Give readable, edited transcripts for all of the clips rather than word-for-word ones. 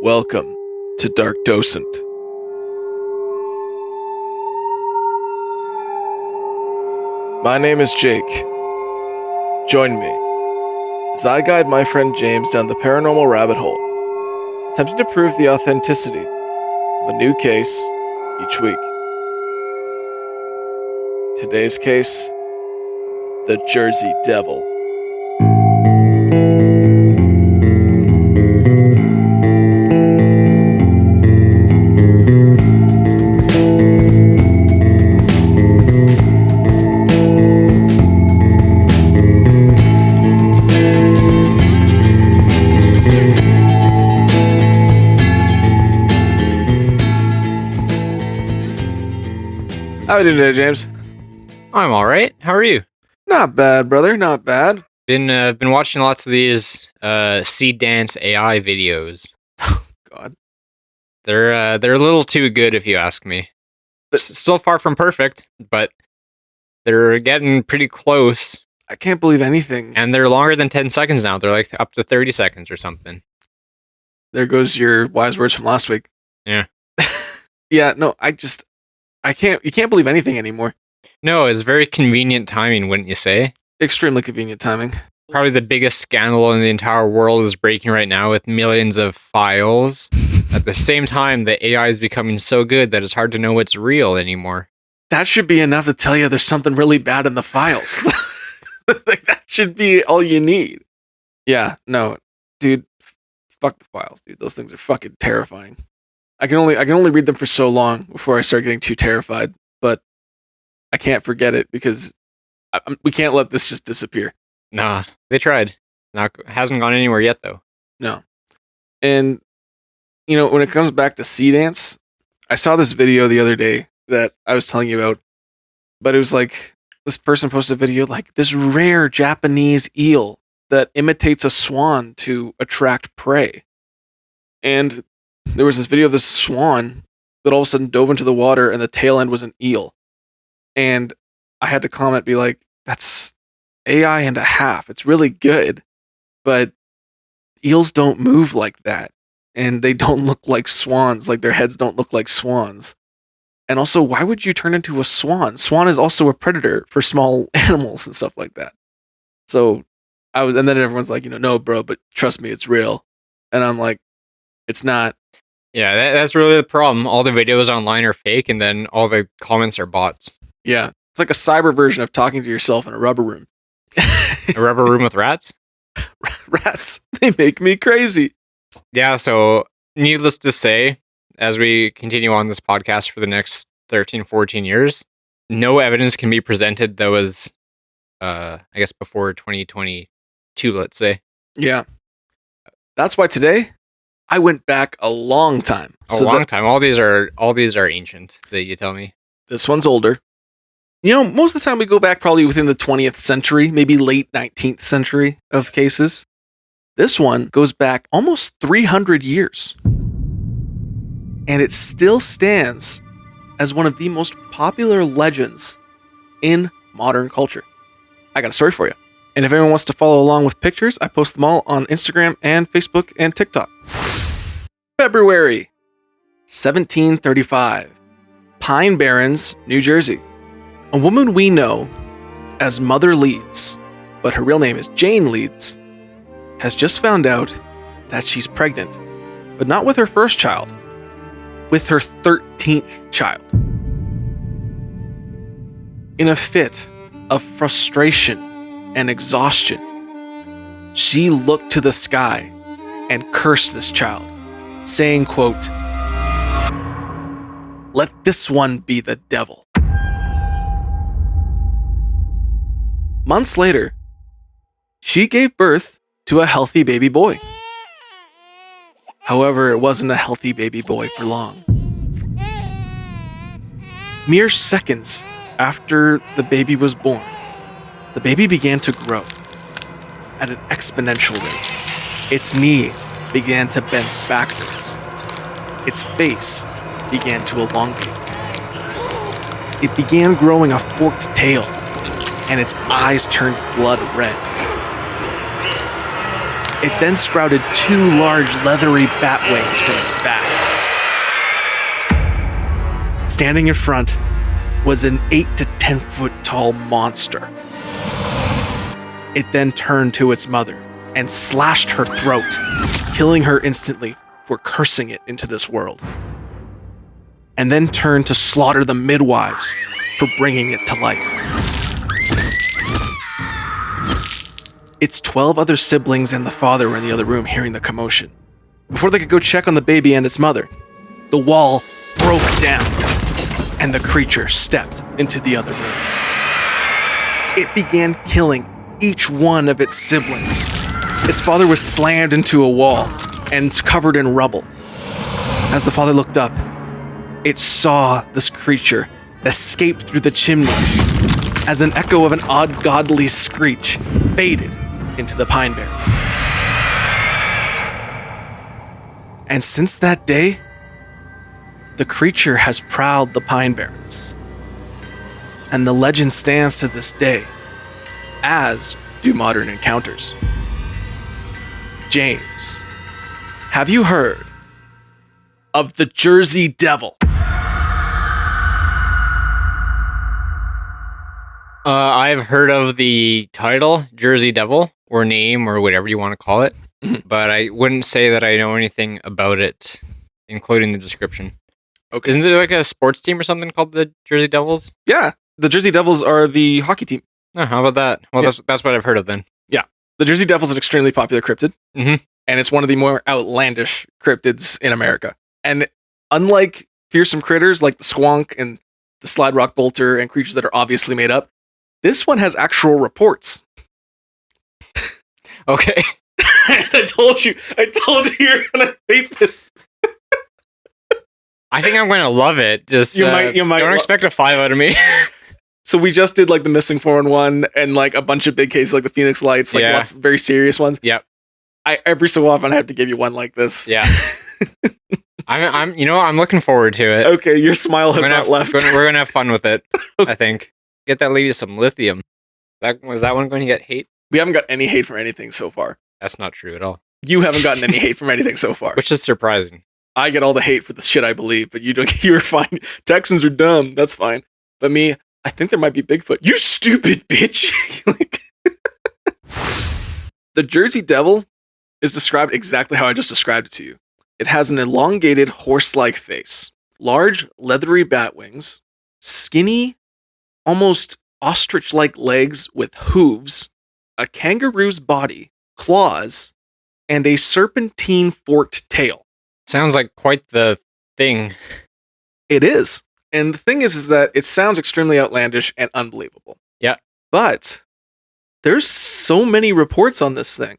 Welcome to Dark Docent. My name is Jake. Join me as I guide my friend James down the paranormal rabbit hole, attempting to prove the authenticity of a new case each week. Today's case, the Jersey Devil. How are you doing today, James? I'm all right. How are you? Not bad, brother. Not bad. Been watching lots of these Seed Dance AI videos. God, They're a little too good, if you ask me. Still far from perfect, but they're getting pretty close. I can't believe anything. And they're longer than 10 seconds now. They're like up to 30 seconds or something. There goes your wise words from last week. Yeah. Yeah, no, you can't believe anything anymore. No, it's very convenient timing, wouldn't you say? Extremely convenient timing. Probably the biggest scandal in the entire world is breaking right now with millions of files. At the same time, the AI is becoming so good that it's hard to know what's real anymore. That should be enough to tell you there's something really bad in the files. Like, that should be all you need. Yeah, no, dude, fuck the files, dude. Those things are fucking terrifying. I can only read them for so long before I start getting too terrified, but I can't forget it because we can't let this just disappear. Nah, they tried. Hasn't gone anywhere yet, though. No. And, when it comes back to Sea Dance, I saw this video the other day that I was telling you about, but it was like, this person posted a video like this rare Japanese eel that imitates a swan to attract prey. And there was this video of this swan that all of a sudden dove into the water and the tail end was an eel. And I had to comment, be like, that's AI and a half. It's really good, but eels don't move like that. And they don't look like swans. Like, their heads don't look like swans. And also, why would you turn into a swan? Swan is also a predator for small animals and stuff like that. So and then everyone's like, no, bro, but trust me, it's real. And I'm like, it's not. Yeah, that's really the problem. All the videos online are fake, and then all the comments are bots. Yeah, it's like a cyber version of talking to yourself in a rubber room. A rubber room with rats? Rats, they make me crazy. Yeah, so needless to say, as we continue on this podcast for the next 13, 14 years, no evidence can be presented that was, I guess, before 2022, let's say. Yeah. That's why today, I went back a long time. A long time. All these are ancient, that you tell me. This one's older. Most of the time we go back probably within the 20th century, maybe late 19th century of cases. This one goes back almost 300 years. And it still stands as one of the most popular legends in modern culture. I got a story for you. And if anyone wants to follow along with pictures, I post them all on Instagram and Facebook and TikTok. February 1735. Pine Barrens, New Jersey. A woman we know as Mother Leeds, but her real name is Jane Leeds, has just found out that she's pregnant, but not with her first child, with her 13th child. In a fit of frustration and exhaustion, she looked to the sky and cursed this child, saying, quote, "Let this one be the devil." Months later, she gave birth to a healthy baby boy. However, it wasn't a healthy baby boy for long. Mere seconds after the baby was born, the baby began to grow at an exponential rate. Its knees began to bend backwards. Its face began to elongate. It began growing a forked tail, and its eyes turned blood red. It then sprouted 2 large leathery bat wings from its back. Standing in front was an 8 to 10 foot tall monster. It then turned to its mother and slashed her throat, killing her instantly for cursing it into this world. And then turned to slaughter the midwives for bringing it to life. Its 12 other siblings and the father were in the other room hearing the commotion. Before they could go check on the baby and its mother, the wall broke down and the creature stepped into the other room. It began killing each one of its siblings. Its father was slammed into a wall and covered in rubble. As the father looked up, it saw this creature escape through the chimney as an echo of an odd godly screech faded into the Pine Barrens. And since that day, the creature has prowled the Pine Barrens. And the legend stands to this day, as do modern encounters. James, have you heard of the Jersey Devil? I've heard of the title, Jersey Devil, or name, or whatever you want to call it, but I wouldn't say that I know anything about it, including the description. Okay. Isn't there like a sports team or something called the Jersey Devils? Yeah, the Jersey Devils are the hockey team. Oh, how about that? Well, Yeah. that's what I've heard of then. Yeah, the Jersey Devil is an extremely popular cryptid, Mhm. and it's one of the more outlandish cryptids in America. And unlike fearsome critters like the squonk and the slide rock bolter and creatures that are obviously made up, this one has actual reports. Okay. I told you you're gonna hate this. I think I'm going to love it. Just You might don't expect a 5 out of me. So we just did like the missing 411 and like a bunch of big cases like the Phoenix Lights, like Yeah. lots of very serious ones. Yep. I every so often I have to give you one like this. Yeah. I'm looking forward to it. Okay, your smile has not left. We're gonna have fun with it. I think. Get that lady some lithium. Was that one going to get hate? We haven't got any hate from anything so far. That's not true at all. You haven't gotten any hate from anything so far. Which is surprising. I get all the hate for the shit I believe, but you don't. You're fine. Texans are dumb. That's fine. But me, I think there might be Bigfoot. You stupid bitch. Like, the Jersey Devil is described exactly how I just described it to you. It has an elongated horse-like face, large leathery bat wings, skinny, almost ostrich-like legs with hooves, a kangaroo's body, claws, and a serpentine forked tail. Sounds like quite the thing. It is. And the thing is that it sounds extremely outlandish and unbelievable. Yeah. But there's so many reports on this thing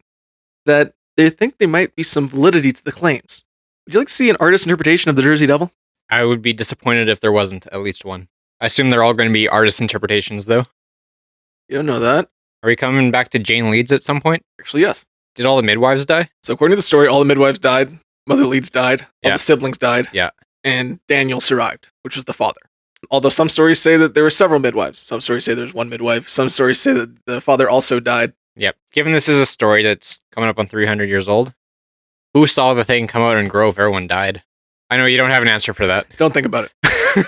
that they think there might be some validity to the claims. Would you like to see an artist's interpretation of the Jersey Devil? I would be disappointed if there wasn't at least one. I assume they're all going to be artist interpretations, though. You don't know that. Are we coming back to Jane Leeds at some point? Actually, yes. Did all the midwives die? So according to the story, all the midwives died, Mother Leeds died, all Yeah. the siblings died, Yeah. and Daniel survived, which was the father. Although some stories say that there were several midwives. Some stories say there's one midwife. Some stories say that the father also died. Yep. Given this is a story that's coming up on 300 years old, who saw the thing come out and grow if everyone died? I know you don't have an answer for that. Don't think about it.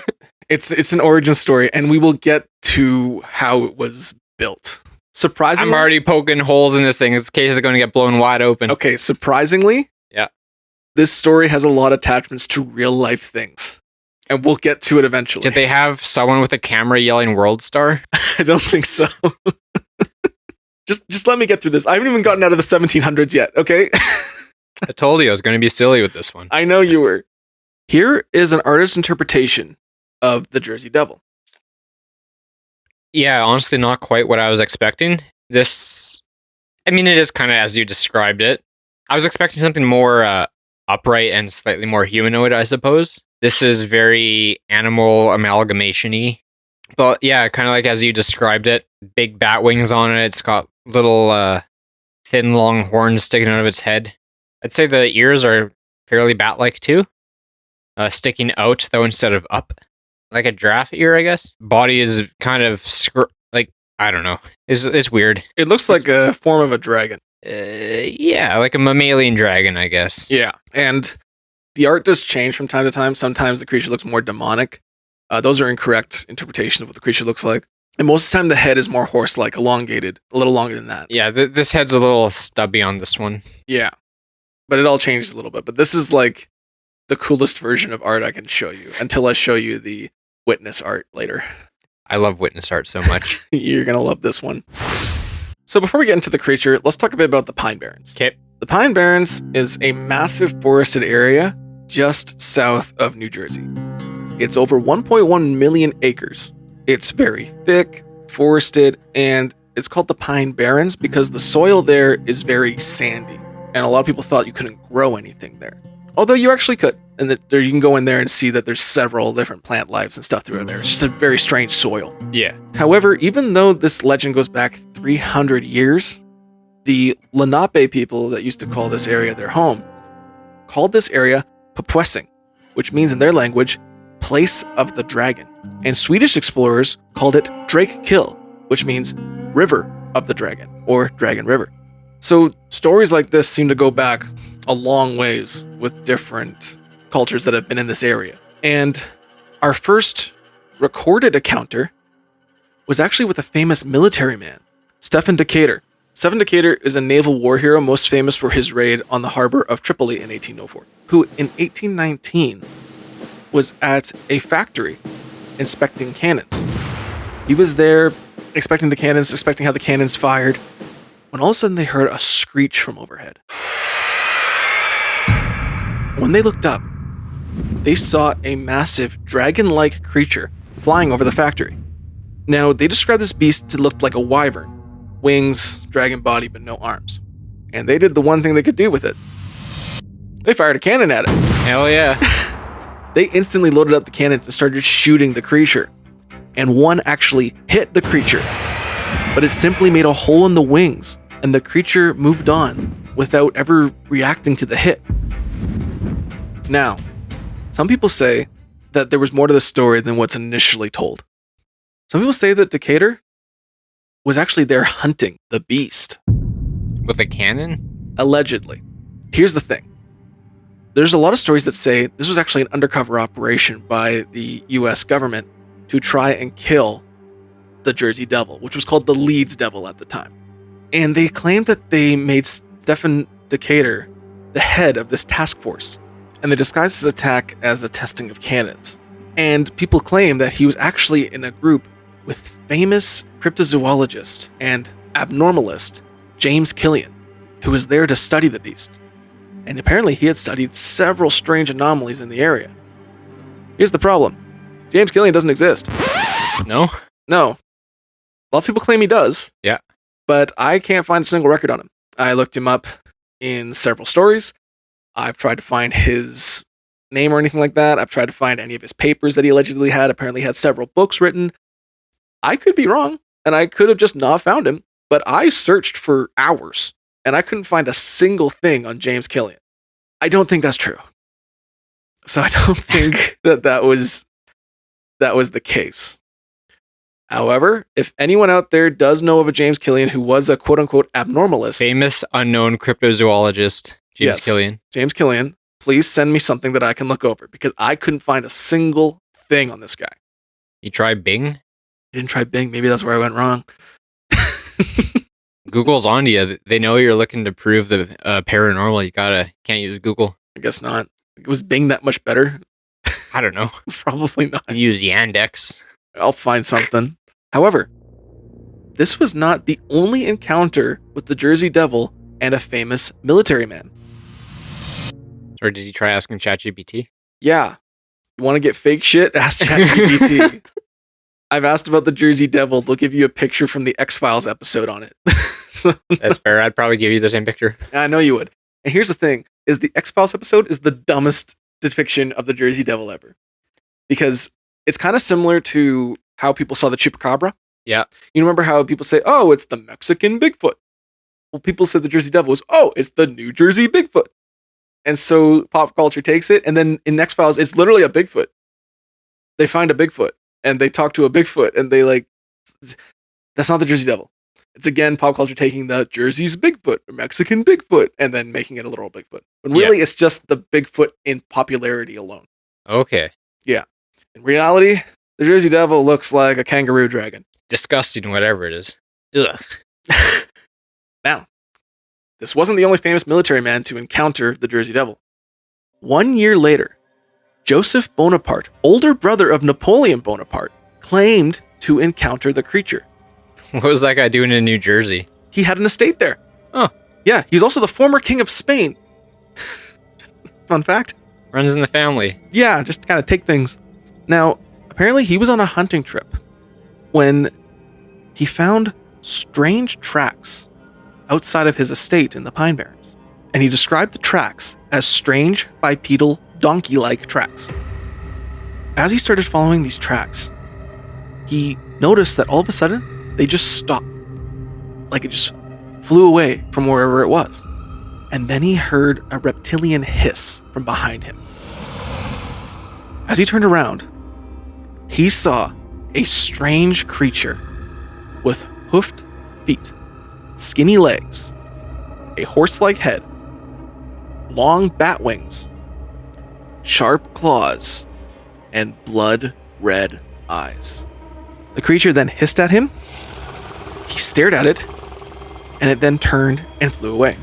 It's an origin story, and we will get to how it was built. Surprisingly, I'm already poking holes in this thing. This case is going to get blown wide open. okay. Surprisingly, Yeah. this story has a lot of attachments to real life things, and we'll get to it eventually. Did they have someone with a camera yelling "World Star"? I don't think so. Just let me get through this. I haven't even gotten out of the 1700s yet. Okay. I told you I was going to be silly with this one. I know you were. Here is an artist's interpretation of the Jersey Devil. Yeah, honestly, not quite what I was expecting. It is kind of as you described it. I was expecting something more upright and slightly more humanoid, I suppose. This is very animal amalgamation-y. But yeah, kind of like as you described it. Big bat wings on it. It's got little thin, long horns sticking out of its head. I'd say the ears are fairly bat-like too. Sticking out, though, instead of up. Like a giraffe ear, I guess. Body is kind of I don't know. It's weird. It looks like a form of a dragon. Yeah, like a mammalian dragon, I guess. Yeah. And the art does change from time to time. Sometimes the creature looks more demonic. Those are incorrect interpretations of what the creature looks like. And most of the time, the head is more horse-like, elongated, a little longer than that. Yeah, this head's a little stubby on this one. Yeah. But it all changes a little bit. But this is like the coolest version of art I can show you until I show you the witness art later. I love witness art so much. You're going to love this one. So before we get into the creature, let's talk a bit about the Pine Barrens. Okay. The Pine Barrens is a massive forested area just south of New Jersey. It's over 1.1 million acres. It's very thick, forested, and it's called the Pine Barrens because the soil there is very sandy. And a lot of people thought you couldn't grow anything there. Although you actually could. And that you can go in there and see that there's several different plant lives and stuff throughout there. It's just a very strange soil. Yeah. However, even though this legend goes back 300 years, the Lenape people that used to call this area their home called this area Papuesing, which means in their language, place of the dragon. And Swedish explorers called it Drake Kill, which means river of the dragon, or Dragon River. So stories like this seem to go back a long ways with different cultures that have been in this area. And our first recorded encounter was actually with a famous military man, Stephen Decatur. Stephen Decatur is a naval war hero most famous for his raid on the harbor of Tripoli in 1804, who in 1819 was at a factory inspecting cannons. He was there inspecting the cannons, inspecting how the cannons fired, when all of a sudden they heard a screech from overhead. When they looked up, they saw a massive dragon-like creature flying over the factory. Now, they described this beast to look like a wyvern. Wings, dragon body, but no arms. And they did the one thing they could do with it. They fired a cannon at it. Hell yeah. They instantly loaded up the cannons and started shooting the creature. And one actually hit the creature. But it simply made a hole in the wings, and the creature moved on without ever reacting to the hit. Now, some people say that there was more to the story than what's initially told. Some people say that Decatur was actually there hunting the beast. With a cannon? Allegedly. Here's the thing. There's a lot of stories that say this was actually an undercover operation by the US government to try and kill the Jersey Devil, which was called the Leeds Devil at the time. And they claimed that they made Stephen Decatur the head of this task force, and they disguised his attack as a testing of cannons. And people claim that he was actually in a group with famous cryptozoologist and abnormalist James Killian, who was there to study the beast. And apparently he had studied several strange anomalies in the area. Here's the problem. James Killian doesn't exist. No? No. Lots of people claim he does. Yeah. But I can't find a single record on him. I looked him up in several stories. I've tried to find his name or anything like that. I've tried to find any of his papers that he allegedly had. Apparently he had several books written. I could be wrong, and I could have just not found him, but I searched for hours, and I couldn't find a single thing on James Killian. I don't think that's true. So I don't think that was the case. However, if anyone out there does know of a James Killian who was a quote-unquote abnormalist, Famous unknown cryptozoologist, James Yes. Killian. James Killian, please send me something that I can look over, because I couldn't find a single thing on this guy. You try Bing? Didn't try Bing. Maybe that's where I went wrong. Google's on to you. They know you're looking to prove the paranormal. Can't use Google. I guess not. Was Bing that much better? I don't know. Probably not. You use Yandex. I'll find something. However, this was not the only encounter with the Jersey Devil and a famous military man. Or did you try asking ChatGPT? Yeah. You want to get fake shit? Ask ChatGPT. I've asked about the Jersey Devil. They'll give you a picture from the X-Files episode on it. That's fair. I'd probably give you the same picture. I know you would. And here's the thing, is the X-Files episode is the dumbest depiction of the Jersey Devil ever. Because it's kind of similar to how people saw the Chupacabra. Yeah. You remember how people say, oh, it's the Mexican Bigfoot. Well, people said the Jersey Devil was, oh, it's the New Jersey Bigfoot. And so pop culture takes it, and then in X-Files, it's literally a Bigfoot. They find a Bigfoot, and they talk to a Bigfoot, and they that's not the Jersey Devil. It's again pop culture taking the Jersey's Bigfoot, or Mexican Bigfoot, and then making it a literal Bigfoot. When really it's just the Bigfoot in popularity alone. Okay. Yeah. In reality, the Jersey Devil looks like a kangaroo dragon. Disgusting, whatever it is. Ugh. Now, this wasn't the only famous military man to encounter the Jersey Devil. 1 year later, Joseph Bonaparte, older brother of Napoleon Bonaparte, claimed to encounter the creature. What was that guy doing in New Jersey? He had an estate there. Oh. Yeah, he's also the former king of Spain. Fun fact. Runs in the family. Yeah, just kind of take things. Now, apparently he was on a hunting trip when he found strange tracks outside of his estate in the Pine Barrens. And he described the tracks as strange, bipedal, donkey-like tracks. As he started following these tracks, he noticed that all of a sudden, they just stopped. Like it just flew away from wherever it was. And then he heard a reptilian hiss from behind him. As he turned around, he saw a strange creature with hoofed feet, skinny legs, a horse-like head, long bat wings, sharp claws, and blood-red eyes. The creature then hissed at him. He stared at it, and it then turned and flew away.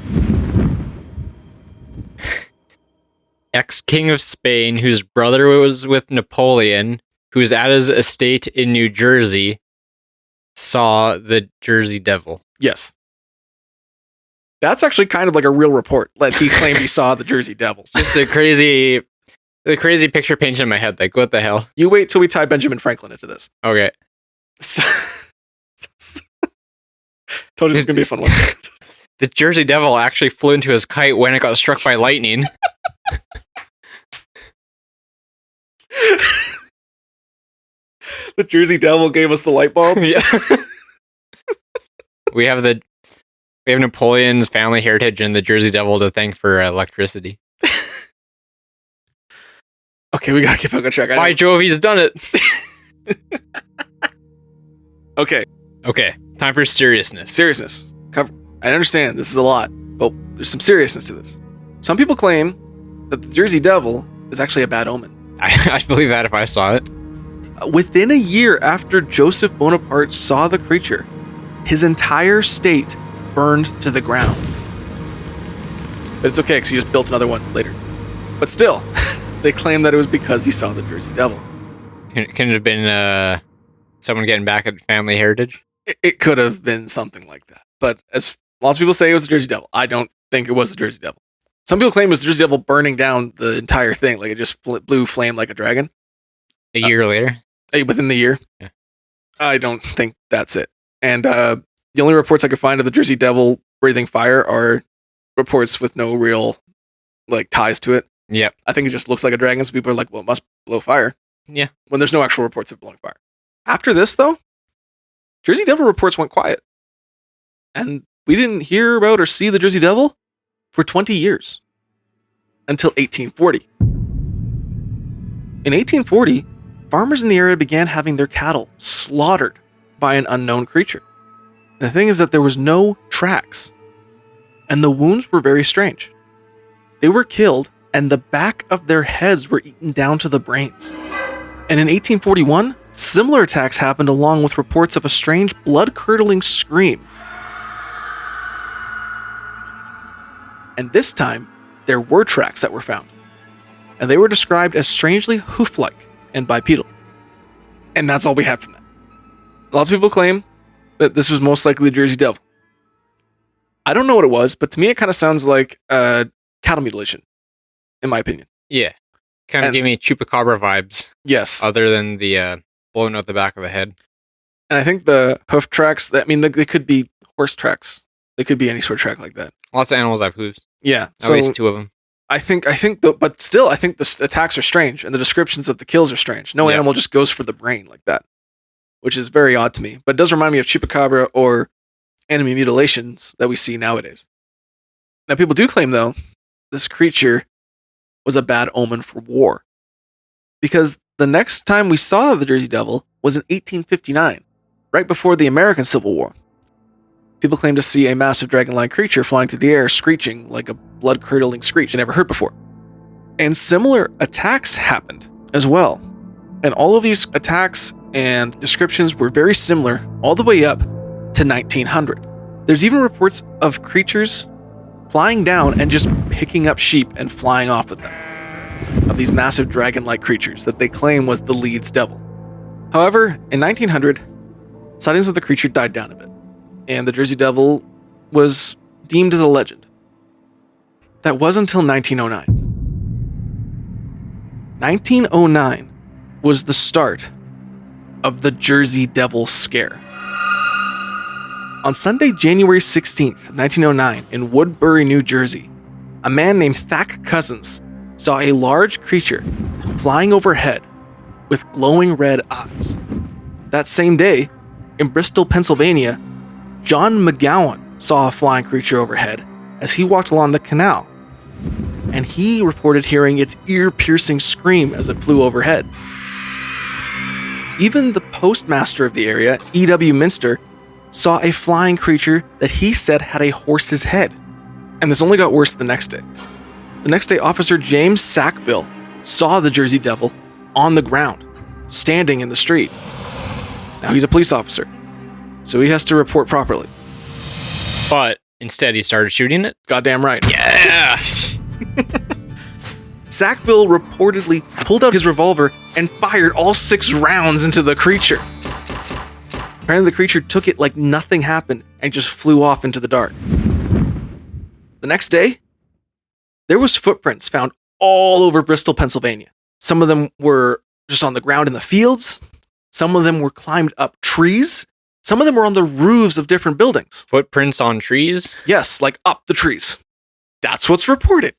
Ex-king of Spain, whose brother was with Napoleon, who's at his estate in New Jersey, saw the Jersey Devil. Yes. That's actually kind of like a real report. Like he claimed he saw the Jersey Devil. Just the crazy picture painted in my head. Like, what the hell? You wait till we tie Benjamin Franklin into this. Okay. Told you this was going to be a fun one. The Jersey Devil actually flew into his kite when it got struck by lightning. The Jersey Devil gave us the light bulb? Yeah. We have Napoleon's family heritage and the Jersey Devil to thank for electricity. Okay, we gotta get back on track. By Jove, he's done it. Okay. Okay, time for seriousness. Seriousness. I understand this is a lot, but there's some seriousness to this. Some people claim that the Jersey Devil is actually a bad omen. I'd believe that if I saw it. Within a year after Joseph Bonaparte saw the creature, his entire state burned to the ground. But it's okay, because he just built another one later. But still, they claim that it was because he saw the Jersey Devil. Can it have been someone getting back at family heritage? It could have been something like that. But as lots of people say it was the Jersey Devil, I don't think it was the Jersey Devil. Some people claim it was the Jersey Devil burning down the entire thing, like it just blew flame like a dragon. A year later? Within the year? Yeah. I don't think that's it. And the only reports I could find of the Jersey Devil breathing fire are reports with no real ties to it. Yep. I think it just looks like a dragon, so people are like, well, it must blow fire. Yeah. When there's no actual reports of blowing fire. After this, though, Jersey Devil reports went quiet. And we didn't hear about or see the Jersey Devil for 20 years. Until 1840. In 1840, farmers in the area began having their cattle slaughtered by an unknown creature. And the thing is that there was no tracks. And the wounds were very strange. They were killed and the back of their heads were eaten down to the brains. And in 1841, similar attacks happened along with reports of a strange blood-curdling scream. And this time, there were tracks that were found. And they were described as strangely hoof-like and bipedal. And that's all we had from that. Lots of people claim that this was most likely the Jersey Devil. I don't know what it was, but to me it kind of sounds like cattle mutilation, in my opinion. Yeah. Kind of gave me chupacabra vibes. Yes. Other than the blowing out the back of the head. And I think the hoof tracks, they could be horse tracks. They could be any sort of track like that. Lots of animals have hooves. Yeah. At least two of them. I think the attacks are strange and the descriptions of the kills are strange. No animal just goes for the brain like that, which is very odd to me. But it does remind me of chupacabra or animal mutilations that we see nowadays. Now, people do claim, though, this creature was a bad omen for war. Because the next time we saw the Jersey Devil was in 1859, right before the American Civil War. People claim to see a massive dragon-like creature flying through the air, screeching like a blood-curdling screech they never heard before. And similar attacks happened as well. And all of these attacks and descriptions were very similar all the way up to 1900. There's even reports of creatures flying down and just picking up sheep and flying off with them. Of these massive dragon-like creatures that they claim was the Leeds devil. However, in 1900, sightings of the creature died down a bit, and the Jersey Devil was deemed as a legend. That was until 1909. 1909 was the start of the Jersey Devil scare. On Sunday, January 16th, 1909, in Woodbury, New Jersey, a man named Thack Cousins saw a large creature flying overhead with glowing red eyes. That same day, in Bristol, Pennsylvania, John McGowan saw a flying creature overhead as he walked along the canal, and he reported hearing its ear-piercing scream as it flew overhead. Even the postmaster of the area, E.W. Minster, saw a flying creature that he said had a horse's head. And this only got worse the next day. The next day, Officer James Sackville saw the Jersey Devil on the ground, standing in the street. Now, he's a police officer, so he has to report properly. But instead, he started shooting it? Goddamn right. Yeah! Sackville reportedly pulled out his revolver and fired all 6 rounds into the creature. Apparently, the creature took it like nothing happened and just flew off into the dark. The next day, there was footprints found all over Bristol, Pennsylvania. Some of them were just on the ground in the fields. Some of them were climbed up trees. Some of them were on the roofs of different buildings. Footprints on trees? Yes, like up the trees. That's what's reported.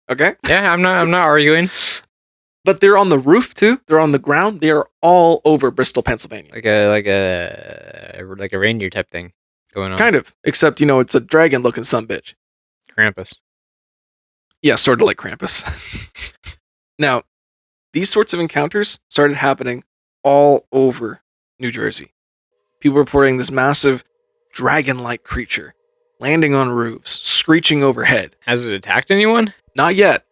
Okay? Yeah, I'm not arguing. But they're on the roof too. They're on the ground. They are all over Bristol, Pennsylvania. Like a reindeer type thing going on. Kind of, except it's a dragon-looking sumbitch. Krampus. Yeah, sort of like Krampus. Now, these sorts of encounters started happening all over New Jersey. People reporting this massive dragon-like creature landing on roofs, screeching overhead. Has it attacked anyone? Not yet.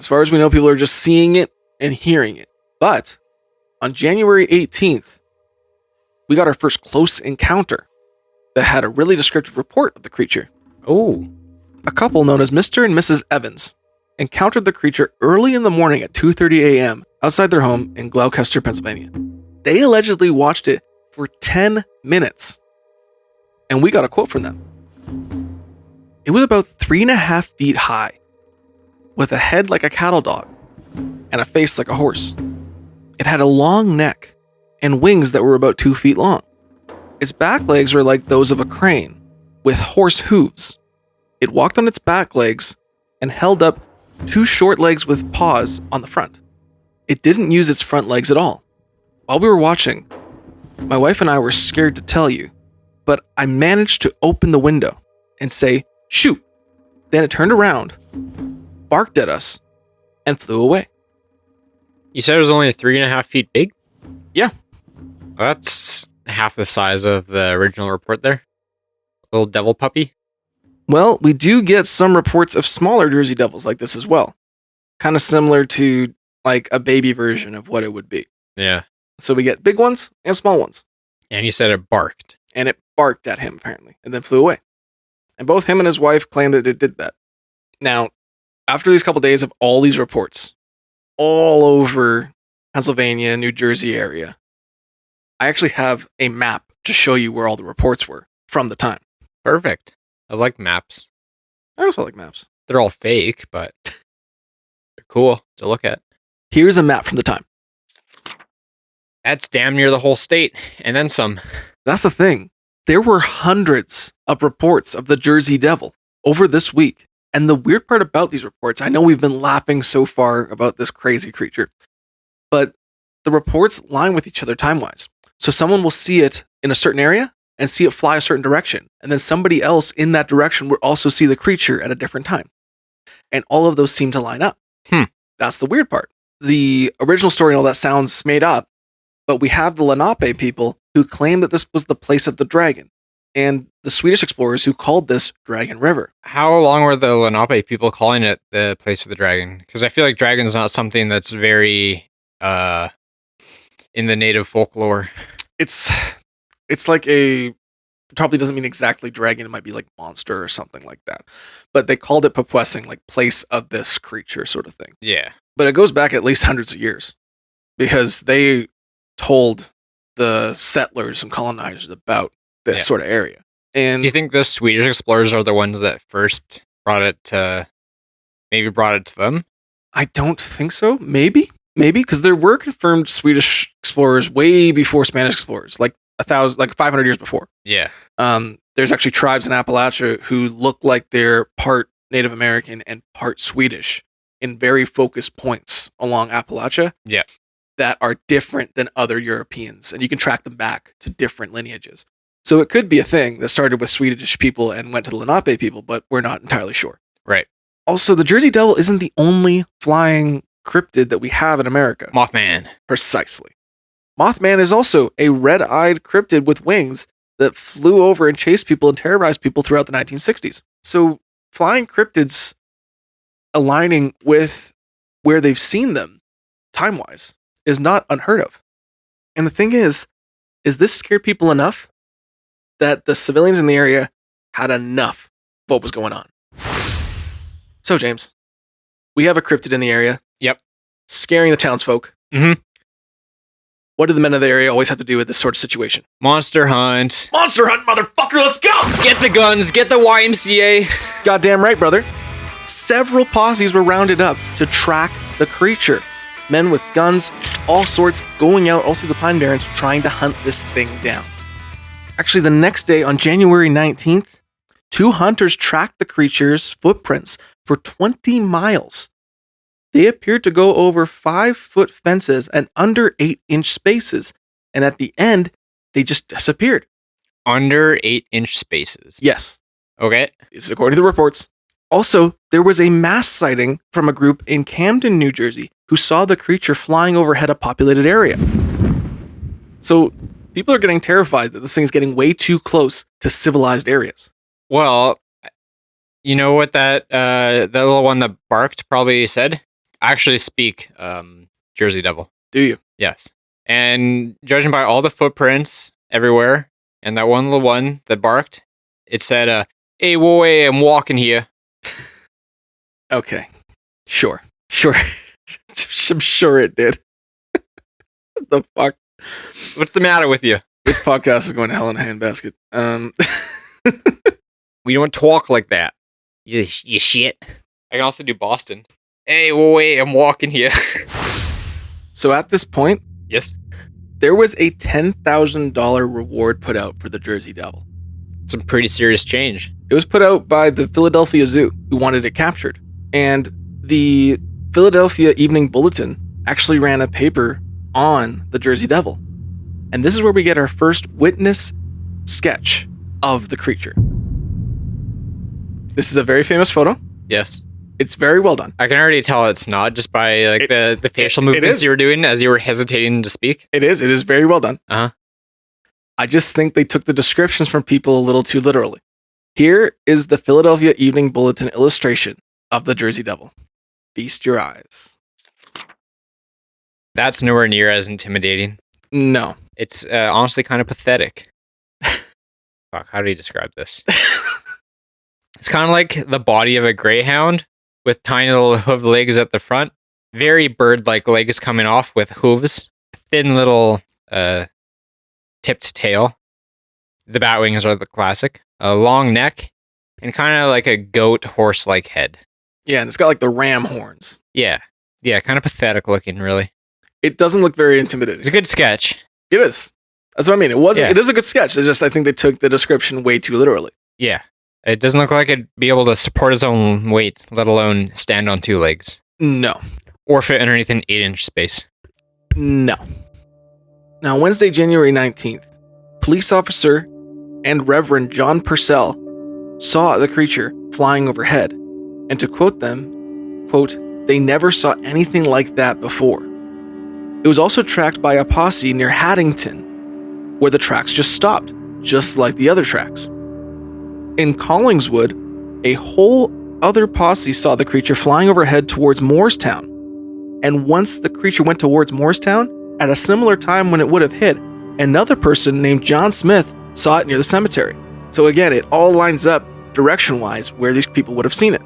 As far as we know, people are just seeing it and hearing it. But on January 18th, we got our first close encounter that had a really descriptive report of the creature. Oh. A couple known as Mr. and Mrs. Evans encountered the creature early in the morning at 2:30 a.m. outside their home in Gloucester, Pennsylvania. They allegedly watched it for 10 minutes. And we got a quote from them. It was about 3.5 feet high, with a head like a cattle dog and a face like a horse. It had a long neck and wings that were about 2 feet long. Its back legs were like those of a crane, with horse hooves. It walked on its back legs and held up 2 short legs with paws on the front. It didn't use its front legs at all. While we were watching, my wife and I were scared to tell you, but I managed to open the window and say, "Shoot." Then it turned around, barked at us, and flew away. You said it was only 3.5 feet big? Yeah. That's half the size of the original report there. Little devil puppy. Well, we do get some reports of smaller Jersey Devils like this as well. Kind of similar to like a baby version of what it would be. Yeah. So we get big ones and small ones. And you said it barked. And it barked at him, apparently, and then flew away. And both him and his wife claim that it did that. Now, after these couple days of all these reports, all over Pennsylvania, New Jersey area, I actually have a map to show you where all the reports were from the time. Perfect. I like maps. I also like maps. They're all fake, but they're cool to look at. Here's a map from the time. That's damn near the whole state, and then some. That's the thing. There were hundreds of reports of the Jersey Devil over this week. And the weird part about these reports, I know we've been laughing so far about this crazy creature, but the reports line with each other time-wise. So someone will see it in a certain area and see it fly a certain direction. And then somebody else in that direction will also see the creature at a different time. And all of those seem to line up. That's the weird part. The original story and all that sounds made up, but we have the Lenape people who claim that this was the place of the dragon. and the Swedish explorers who called this Dragon River. How long were the Lenape people calling it the place of the dragon? Because I feel like dragon's not something that's very in the native folklore. It's like a, probably doesn't mean exactly dragon, it might be like monster or something like that. But they called it Papuesing, like place of this creature sort of thing. Yeah. But it goes back at least hundreds of years because they told the settlers and colonizers about this sort of area. And do you think the Swedish explorers are the ones that first brought it to them? I don't think so. Maybe, because there were confirmed Swedish explorers way before Spanish explorers, like 500 years before. Yeah. There's actually tribes in Appalachia who look like they're part Native American and part Swedish in very focused points along Appalachia. Yeah. That are different than other Europeans, and you can track them back to different lineages. So it could be a thing that started with Swedish people and went to the Lenape people, but we're not entirely sure. Right. Also, the Jersey Devil isn't the only flying cryptid that we have in America. Mothman. Precisely. Mothman is also a red-eyed cryptid with wings that flew over and chased people and terrorized people throughout the 1960s. So flying cryptids aligning with where they've seen them, time-wise, is not unheard of. And the thing is this scared people enough that the civilians in the area had enough of what was going on. So, James, we have a cryptid in the area. Yep. Scaring the townsfolk. Mm-hmm. What do the men of the area always have to do with this sort of situation? Monster hunt. Monster hunt, motherfucker, let's go! Get the guns, get the YMCA. Goddamn right, brother. Several posses were rounded up to track the creature. Men with guns, all sorts, going out all through the Pine Barrens trying to hunt this thing down. Actually, the next day, on January 19th, 2 hunters tracked the creature's footprints for 20 miles. They appeared to go over 5-foot fences and under 8-inch spaces, and at the end, they just disappeared. Under 8-inch spaces? Yes. Okay. This is according to the reports. Also, there was a mass sighting from a group in Camden, New Jersey, who saw the creature flying overhead a populated area. So, people are getting terrified that this thing is getting way too close to civilized areas. Well, you know what that little one that barked probably said? I actually speak Jersey Devil. Do you? Yes. And judging by all the footprints everywhere, and that one little one that barked, it said, hey, boy, I'm walking here. Okay. Sure. I'm sure it did. What the fuck? What's the matter with you? This podcast is going to hell in a handbasket. We don't talk like that. You shit. I can also do Boston. Hey, wait, I'm walking here. So at this point, yes, there was a $10,000 reward put out for the Jersey Devil. Some pretty serious change. It was put out by the Philadelphia Zoo, who wanted it captured. And the Philadelphia Evening Bulletin actually ran a paper on the Jersey Devil. And this is where we get our first witness sketch of the creature. This is a very famous photo. Yes. It's very well done. I can already tell it's not, just by the facial movements you were doing as you were hesitating to speak. It is very well done. Uh-huh. I just think they took the descriptions from people a little too literally. Here is the Philadelphia Evening Bulletin illustration of the Jersey Devil. Feast your eyes. That's nowhere near as intimidating. No. It's honestly kind of pathetic. Fuck, how do you describe this? It's kind of like the body of a greyhound with tiny little hoof legs at the front. Very bird-like legs coming off with hooves. Thin little tipped tail. The bat wings are the classic. A long neck. And kind of like a goat horse-like head. Yeah, and it's got like the ram horns. Yeah. Yeah, kind of pathetic looking, really. It doesn't look very intimidating. It's a good sketch. It is. That's what I mean. It is a good sketch. It's just, I think they took the description way too literally. Yeah. It doesn't look like it'd be able to support its own weight, let alone stand on 2 legs. No. Or fit underneath an 8-inch space. No. Now, Wednesday, January 19th, police officer and Reverend John Purcell saw the creature flying overhead. And to quote them, quote, they never saw anything like that before. It was also tracked by a posse near Haddington, where the tracks just stopped. just like the other tracks. In Collingswood, a whole other posse saw the creature flying overhead towards Moorestown. And once the creature went towards Moorestown, at a similar time when it would have hit, another person named John Smith saw it near the cemetery. So again, it all lines up direction-wise where these people would have seen it.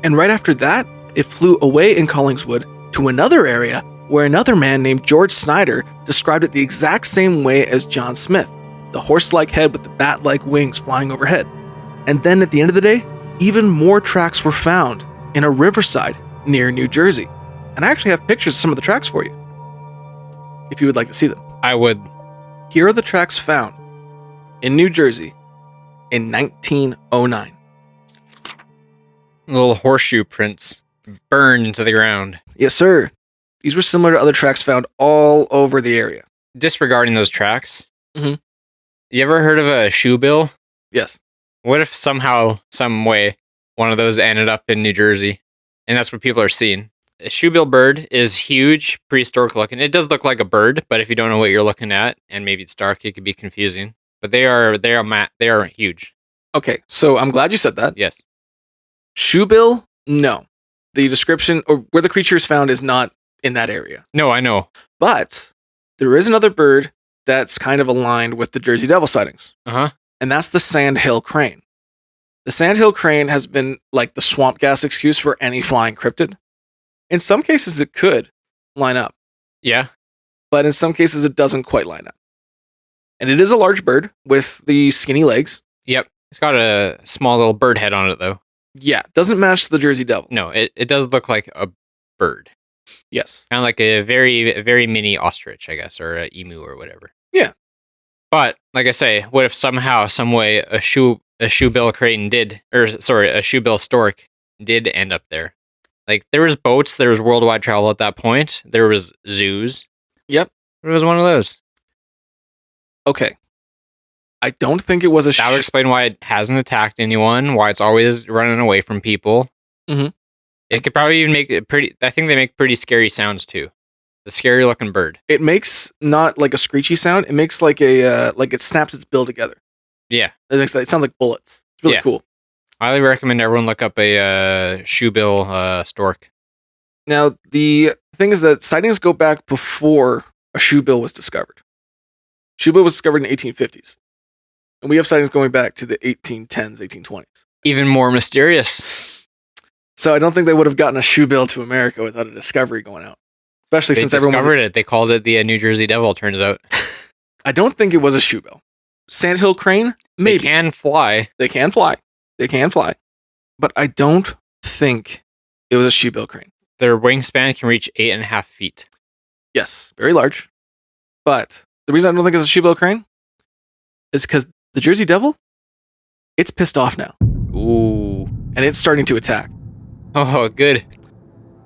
And right after that, it flew away in Collingswood to another area where another man named George Snyder described it the exact same way as John Smith, the horse-like head with the bat-like wings flying overhead. And then at the end of the day, even more tracks were found in a riverside near New Jersey. And I actually have pictures of some of the tracks for you, if you would like to see them. I would. Here are the tracks found in New Jersey in 1909. Little horseshoe prints burned into the ground. Yes, sir. These were similar to other tracks found all over the area. Disregarding those tracks, Mhm. You ever heard of a shoebill? Yes. What if somehow, some way, one of those ended up in New Jersey? And that's what people are seeing. A shoebill bird is huge, prehistoric looking. It does look like a bird, but if you don't know what you're looking at, and maybe it's dark, it could be confusing. But they are huge. Okay, so I'm glad you said that. Yes. Shoebill, no. The description or where the creature is found is not in that area. No, I know. But there is another bird that's kind of aligned with the Jersey Devil sightings. Uh-huh. And that's the sandhill crane. The sandhill crane has been like the swamp gas excuse for any flying cryptid. In some cases, it could line up. Yeah. But in some cases, it doesn't quite line up. And it is a large bird with the skinny legs. Yep. It's got a small little bird head on it, though. Yeah, doesn't match the Jersey Devil. No, it does look like a bird. Yes. Kind of like a very mini ostrich, I guess, or an emu or whatever. Yeah. But, like I say, what if somehow, some way, a shoebill crane a shoebill stork did end up there? Like, there was boats, there was worldwide travel at that point, there was zoos. Yep. It was one of those. Okay. I don't think it was a That would explain why it hasn't attacked anyone, why it's always running away from people. Mhm. It could probably even make it pretty... I think they make pretty scary sounds, too. The scary looking bird. It makes not like a screechy sound. It makes like a like it snaps its bill together. Yeah. It sounds like bullets. It's really cool. I highly recommend everyone look up a shoebill stork. Now, the thing is that sightings go back before a shoebill was discovered. Shoebill was discovered in the 1850s. And we have sightings going back to the 1810s, 1820s. Even more mysterious. So I don't think they would have gotten a shoebill to America without a discovery going out. Especially They since everyone discovered it. They called it the New Jersey Devil, turns out. I don't think it was a shoebill. Sandhill crane? Maybe. They can fly. They can fly. They can fly. But I don't think it was a shoebill crane. Their wingspan can reach 8.5 feet. Yes, very large. But the reason I don't think it's a shoebill crane is because the Jersey Devil, it's pissed off now. Ooh. And it's starting to attack. Oh, good.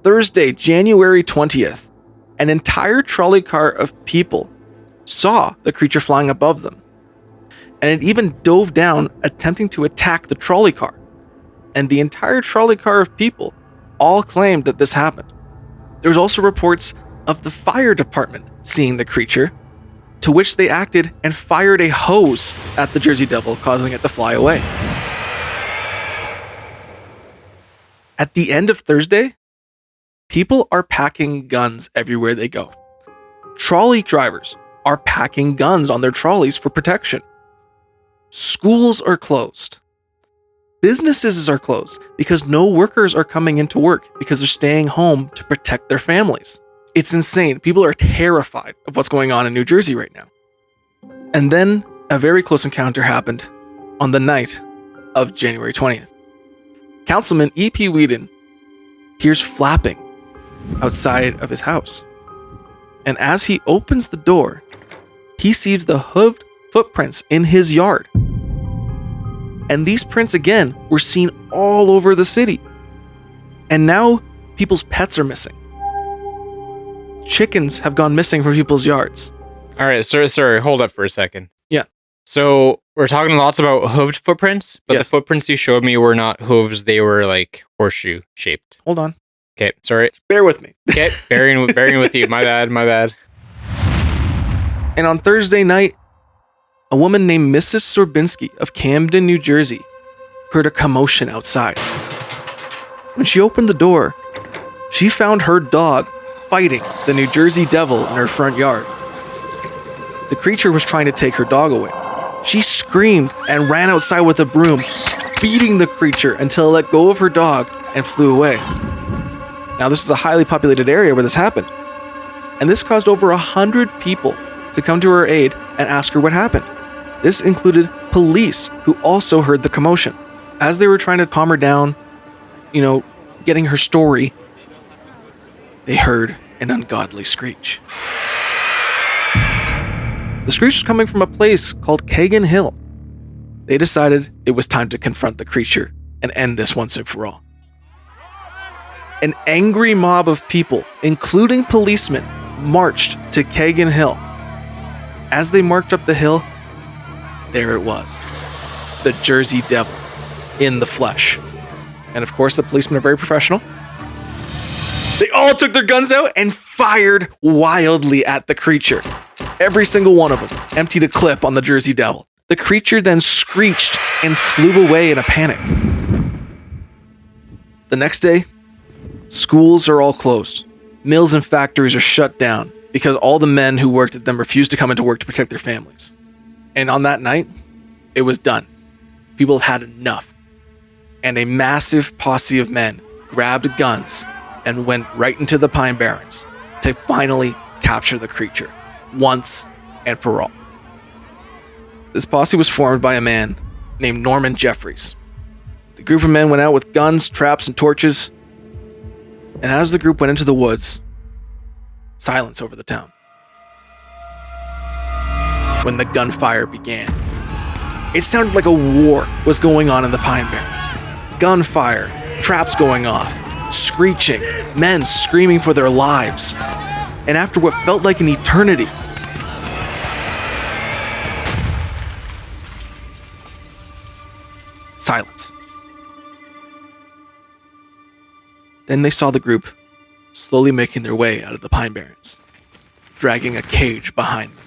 Thursday, January 20th, an entire trolley car of people saw the creature flying above them. And it even dove down, attempting to attack the trolley car. And the entire trolley car of people all claimed that this happened. There was also reports of the fire department seeing the creature, to which they acted and fired a hose at the Jersey Devil, causing it to fly away. At the end of Thursday, people are packing guns everywhere they go. Trolley drivers are packing guns on their trolleys for protection. Schools are closed. Businesses are closed because no workers are coming into work because they're staying home to protect their families. It's insane. People are terrified of what's going on in New Jersey right now. And then a very close encounter happened on the night of January 20th. Councilman E.P. Whedon hears flapping outside of his house. And as he opens the door, he sees the hooved footprints in his yard. And these prints again were seen all over the city. And now people's pets are missing. Chickens have gone missing from people's yards. All right, sorry, hold up for a second. Yeah. So we're talking lots about hooved footprints, but Yes. the footprints you showed me were not hooves; they were like horseshoe shaped. Hold on. Okay, sorry. Bear with me. Okay, bearing with you. My bad. And on Thursday night, a woman named Mrs. Sorbinski of Camden, New Jersey, heard a commotion outside. When she opened the door, she found her dog fighting the New Jersey Devil in her front yard. The creature was trying to take her dog away. She screamed and ran outside with a broom, beating the creature until it let go of her dog and flew away. Now, this is a highly populated area where this happened, and this caused over 100 people to come to her aid and ask her what happened. This included police, who also heard the commotion. As they were trying to calm her down, getting her story, they heard an ungodly screech. The screech was coming from a place called Kagan Hill. They decided it was time to confront the creature and end this once and for all. An angry mob of people, including policemen, marched to Kagan Hill. As they marched up the hill, there it was. The Jersey Devil, in the flesh. And of course, the policemen are very professional. They all took their guns out and fired wildly at the creature. Every single one of them emptied a clip on the Jersey Devil. The creature then screeched and flew away in a panic. The next day, schools are all closed. Mills and factories are shut down because all the men who worked at them refused to come into work to protect their families. And on that night, it was done. People had enough. And a massive posse of men grabbed guns and went right into the Pine Barrens to finally capture the creature, once and for all. This posse was formed by a man named Norman Jeffries. The group of men went out with guns, traps, and torches, and as the group went into the woods, silence over the town. When the gunfire began, it sounded like a war was going on in the Pine Barrens. Gunfire, traps going off, screeching, men screaming for their lives. And after what felt like an eternity, silence. Then they saw the group slowly making their way out of the Pine Barrens, dragging a cage behind them.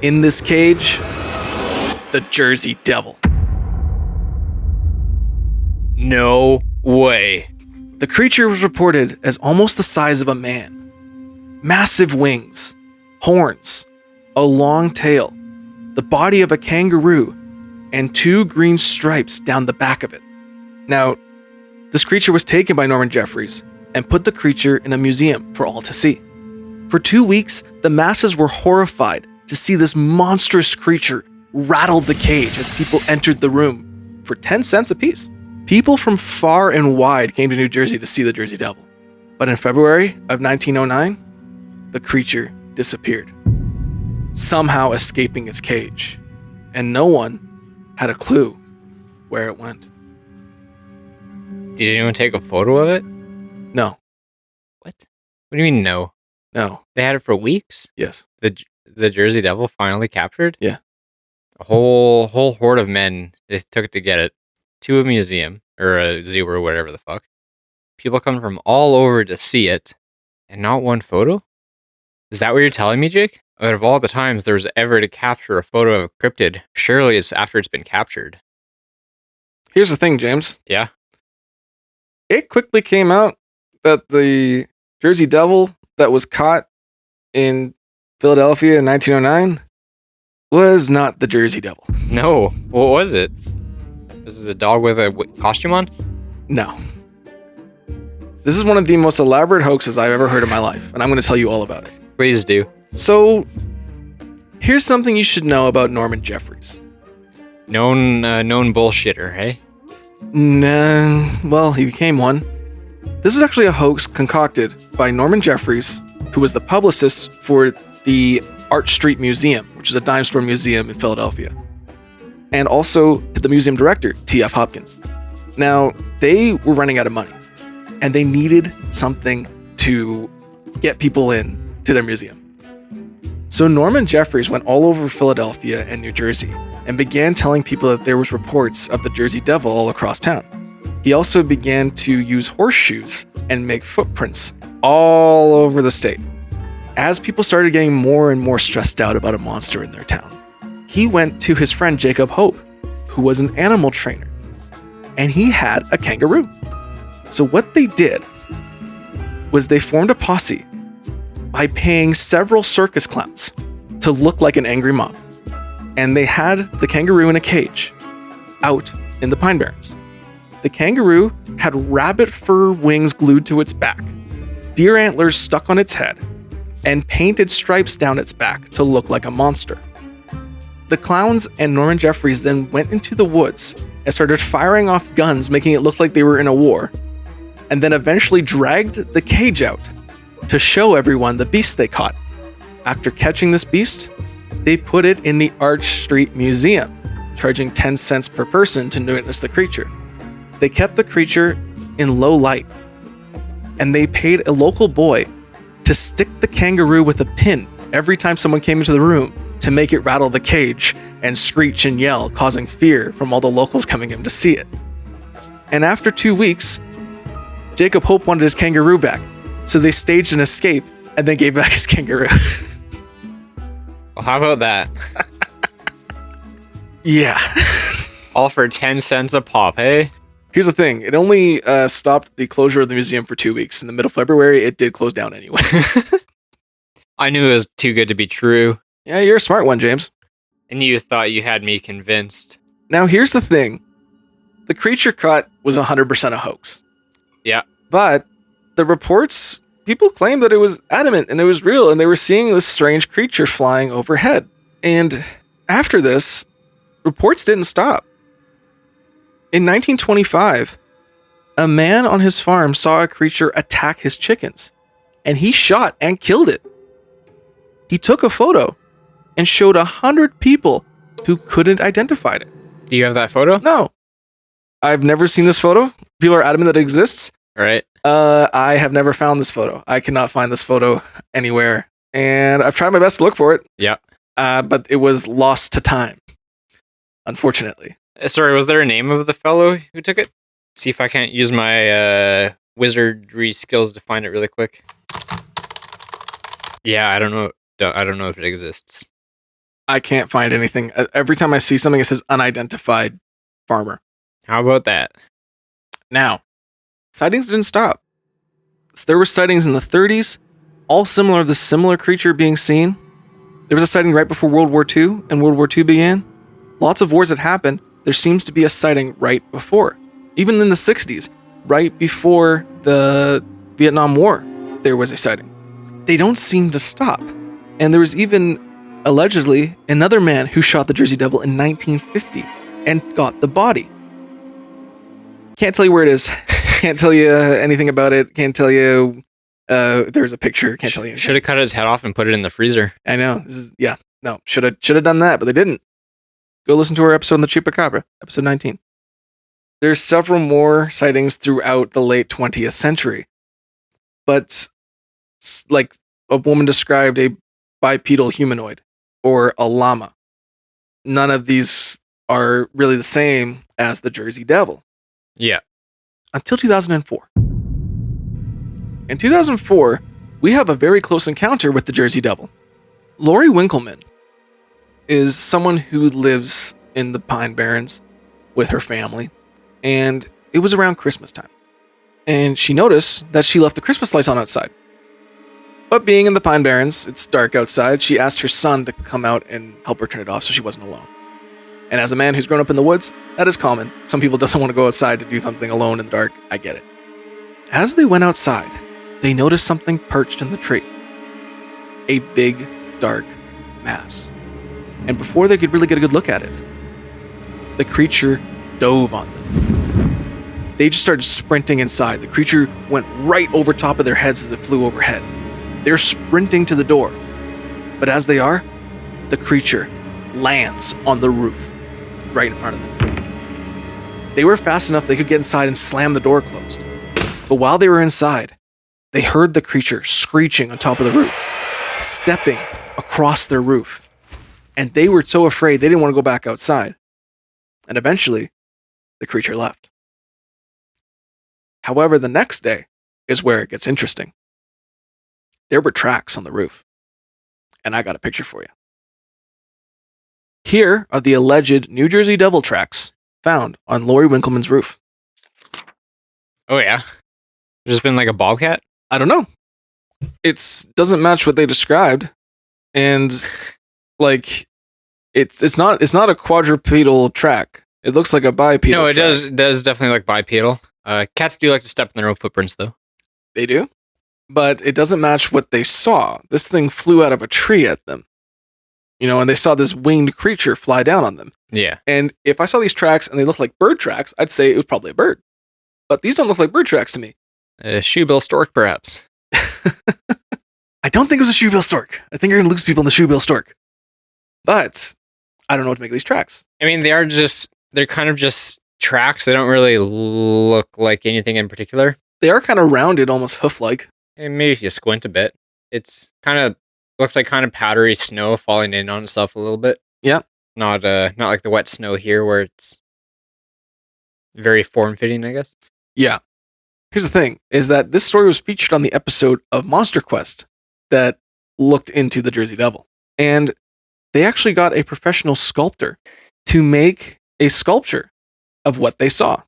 In this cage, the Jersey Devil. No way. The creature was reported as almost the size of a man. Massive wings, horns, a long tail, the body of a kangaroo, and 2 green stripes down the back of it. Now, this creature was taken by Norman Jeffries and put the creature in a museum for all to see. For 2 weeks, the masses were horrified to see this monstrous creature rattle the cage as people entered the room for 10 cents apiece. People from far and wide came to New Jersey to see the Jersey Devil. But in February of 1909, the creature disappeared, somehow escaping its cage, and no one had a clue where it went. Did anyone take a photo of it? No. What? What do you mean no? No. They had it for weeks? Yes. The Jersey Devil finally captured? Yeah. A whole horde of men they took to get it to a museum or a zoo or whatever the fuck. People come from all over to see it, and not one photo? Is that what you're telling me, Jake? Out of all the times there's ever to capture a photo of a cryptid, surely it's after it's been captured. Here's the thing, James. Yeah? It quickly came out that the Jersey Devil that was caught in Philadelphia in 1909 was not the Jersey Devil. No. What was it? Was it a dog with a costume on? No. This is one of the most elaborate hoaxes I've ever heard in my life, and I'm going to tell you all about it. Please do. So, here's something you should know about Norman Jeffries. Known bullshitter, hey? Nah, well, he became one. This is actually a hoax concocted by Norman Jeffries, who was the publicist for the Arch Street Museum, which is a dime store museum in Philadelphia, and also the museum director, T.F. Hopkins. Now, they were running out of money, and they needed something to get people in to their museum. So Norman Jeffries went all over Philadelphia and New Jersey and began telling people that there was reports of the Jersey Devil all across town. He also began to use horseshoes and make footprints all over the state. As people started getting more and more stressed out about a monster in their town, he went to his friend Jacob Hope, who was an animal trainer, and he had a kangaroo. So what they did was they formed a posse by paying several circus clowns to look like an angry mob. And they had the kangaroo in a cage out in the Pine Barrens. The kangaroo had rabbit fur wings glued to its back, deer antlers stuck on its head, and painted stripes down its back to look like a monster. The clowns and Norman Jeffries then went into the woods and started firing off guns, making it look like they were in a war, and then eventually dragged the cage out to show everyone the beast they caught. After catching this beast, they put it in the Arch Street Museum, charging 10 cents per person to witness the creature. They kept the creature in low light, and they paid a local boy to stick the kangaroo with a pin every time someone came into the room to make it rattle the cage and screech and yell, causing fear from all the locals coming in to see it. And after 2 weeks, Jacob Hope wanted his kangaroo back, so they staged an escape and then gave back his kangaroo. Well, how about that? Yeah. All for 10 cents a pop, hey? Here's the thing. It only stopped the closure of the museum for 2 weeks. In the middle of February, it did close down anyway. I knew it was too good to be true. Yeah, you're a smart one, James. And you thought you had me convinced. Now, here's the thing. The creature cut was 100% a hoax. Yeah. But the reports, people claimed that it was adamant and it was real, and they were seeing this strange creature flying overhead. And after this, reports didn't stop. In 1925, a man on his farm saw a creature attack his chickens, and he shot and killed it. He took a photo and showed 100 people who couldn't identify it. Do you have that photo? No. I've never seen this photo. People are adamant that it exists. Right. I have never found this photo. I cannot find this photo anywhere, and I've tried my best to look for it. Yeah. But it was lost to time, unfortunately. Sorry, was there a name of the fellow who took it? See if I can't use my wizardry skills to find it really quick. Yeah, I don't know. I don't know if it exists. I can't find anything. Every time I see something, it says unidentified farmer. How about that? Now, sightings didn't stop. So there were sightings in the 30s, all similar to the similar creature being seen. There was a sighting right before World War II, and World War II began. Lots of wars had happened. There seems to be a sighting right before. Even in the 60s, right before the Vietnam War, there was a sighting. They don't seem to stop. And there was even, allegedly, another man who shot the Jersey Devil in 1950 and got the body. Can't tell you where it is. Can't tell you anything about it. Can't tell you there's a picture. Can't tell you anything. Should have cut his head off and put it in the freezer. I know. Should have done that, but they didn't. Go listen to our episode on the Chupacabra, episode 19. There's several more sightings throughout the late 20th century. But like a woman described a bipedal humanoid or a llama. None of these are really the same as the Jersey Devil. Yeah. Until 2004. In 2004, we have a very close encounter with the Jersey Devil. Lori Winkleman is someone who lives in the Pine Barrens with her family, and it was around Christmas time. And she noticed that she left the Christmas lights on outside. But being in the Pine Barrens, it's dark outside, she asked her son to come out and help her turn it off so she wasn't alone. And as a man who's grown up in the woods, that is common. Some people doesn't want to go outside to do something alone in the dark. I get it. As they went outside, they noticed something perched in the tree. A big, dark mass. And before they could really get a good look at it, the creature dove on them. They just started sprinting inside. The creature went right over top of their heads as it flew overhead. They're sprinting to the door. But as they are, the creature lands on the roof right in front of them. They were fast enough they could get inside and slam the door closed. But while they were inside, they heard the creature screeching on top of the roof, stepping across their roof. And they were so afraid they didn't want to go back outside. And eventually, the creature left. However, the next day is where it gets interesting. there were tracks on the roof. And I got a picture for you. Here are the alleged New Jersey Devil tracks found on Lori Winkleman's roof. Oh, yeah? There's been like a bobcat? I don't know. It doesn't match what they described. And like it's not a quadrupedal track. It looks like a bipedal. No, it track. does definitely look bipedal. Cats do like to step in their own footprints, though. They do, but it doesn't match what they saw. This thing flew out of a tree at them, and they saw this winged creature fly down on them. Yeah. And if I saw these tracks and they looked like bird tracks, I'd say it was probably a bird. But these don't look like bird tracks to me. A shoebill stork, perhaps. I don't think it was a shoebill stork. I think you're going to lose people in the shoebill stork. But I don't know what to make of these tracks. I mean, they're kind of just tracks. They don't really look like anything in particular. They are kind of rounded, almost hoof-like. And maybe if you squint a bit, it's kind of looks like kind of powdery snow falling in on itself a little bit. Yeah. Not like the wet snow here where it's very form-fitting, I guess. Yeah. Here's the thing, is that this story was featured on the episode of Monster Quest that looked into the Jersey Devil. And they actually got a professional sculptor to make a sculpture of what they saw. Do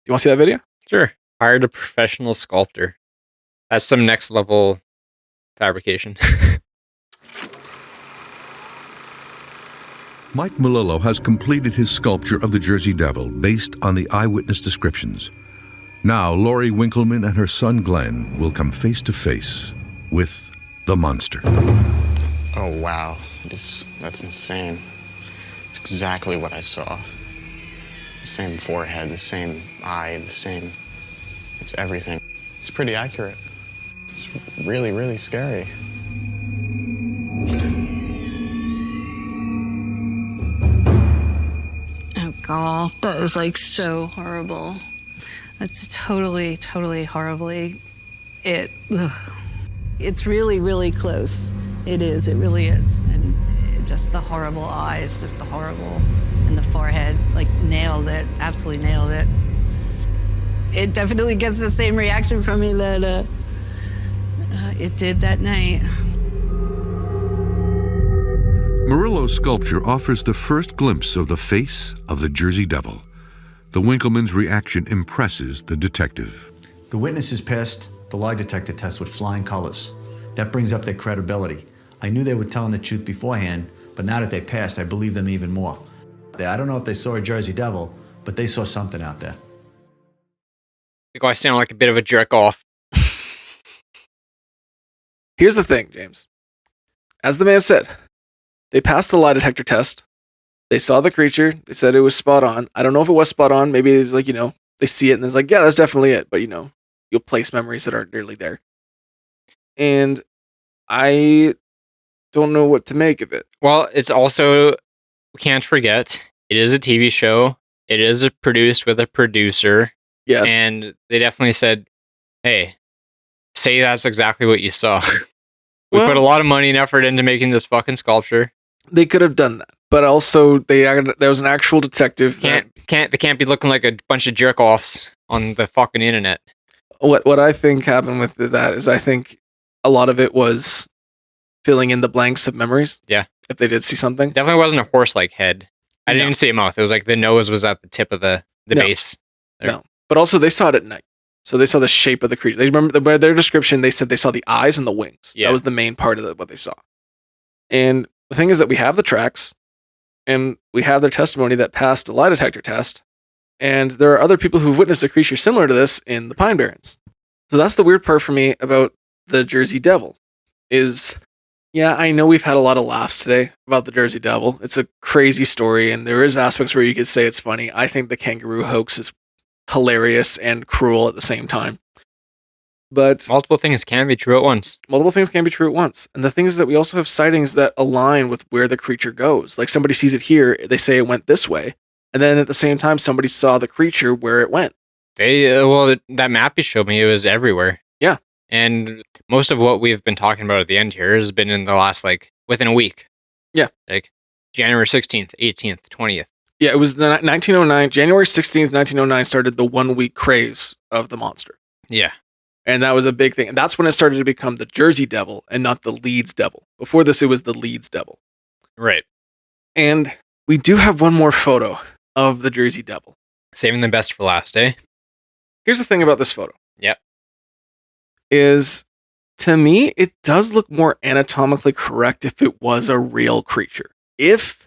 you want to see that video? Sure. Hired a professional sculptor. That's some next level fabrication. Mike Melillo has completed his sculpture of the Jersey Devil based on the eyewitness descriptions. Now, Lori Winkleman and her son Glenn will come face to face with the monster. Oh, wow. That's insane. It's exactly what I saw. The same forehead, the same eye, it's everything. It's pretty accurate. It's really, really scary. Oh, God, that is like so horrible. That's totally, totally horribly. It's really, really close. It is, it really is. And just the horrible eyes, just the horrible, and the forehead, like nailed it, absolutely nailed it. It definitely gets the same reaction from me that it did that night. Murillo's sculpture offers the first glimpse of the face of the Jersey Devil. The Winkleman's reaction impresses the detective. The witnesses passed the lie detector test with flying colors. That brings up their credibility. I knew they were telling the truth beforehand, but now that they passed, I believe them even more. I don't know if they saw a Jersey Devil, but they saw something out there. I think I sound like a bit of a jerk off. Here's the thing, James. As the man said, they passed the lie detector test. They saw the creature. They said it was spot on. I don't know if it was spot on. Maybe it's like, they see it and it's like, yeah, that's definitely it. But, you'll place memories that aren't really there. And I don't know what to make of it. Well, it's also, we can't forget, it is a TV show. It is produced with a producer. Yes. And they definitely said, hey, say that's exactly what you saw. We put a lot of money and effort into making this fucking sculpture. They could have done that. But also, there was an actual detective. They can't be looking like a bunch of jerk-offs on the fucking internet. What I think happened with that is I think a lot of it was filling in the blanks of memories. Yeah. If they did see something. Definitely wasn't a horse-like head. I didn't even see a mouth. It was like the nose was at the tip of the base. There. No. But also they saw it at night. So they saw the shape of the creature. They remember by their description, they said they saw the eyes and the wings. Yeah. That was the main part of what they saw. And the thing is that we have the tracks and we have their testimony that passed a lie detector test. And there are other people who've witnessed a creature similar to this in the Pine Barrens. So that's the weird part for me about the Jersey Devil is, yeah, I know we've had a lot of laughs today about the Jersey Devil. It's a crazy story, and there is aspects where you could say it's funny. I think the kangaroo hoax is hilarious and cruel at the same time. But multiple things can be true at once. Multiple things can be true at once. And the thing is that we also have sightings that align with where the creature goes. Like somebody sees it here, they say it went this way. And then at the same time, somebody saw the creature where it went. That map you showed me, it was everywhere. Yeah. And most of what we've been talking about at the end here has been in the last, within a week. Yeah. Like January 16th, 18th, 20th. Yeah, it was 1909. January 16th, 1909 started the 1 week craze of the monster. Yeah. And that was a big thing. And that's when it started to become the Jersey Devil and not the Leeds Devil. Before this, it was the Leeds Devil. Right. And we do have one more photo of the Jersey Devil. Saving the best for last, eh? Here's the thing about this photo. Yep. Is, to me, it does look more anatomically correct if it was a real creature. If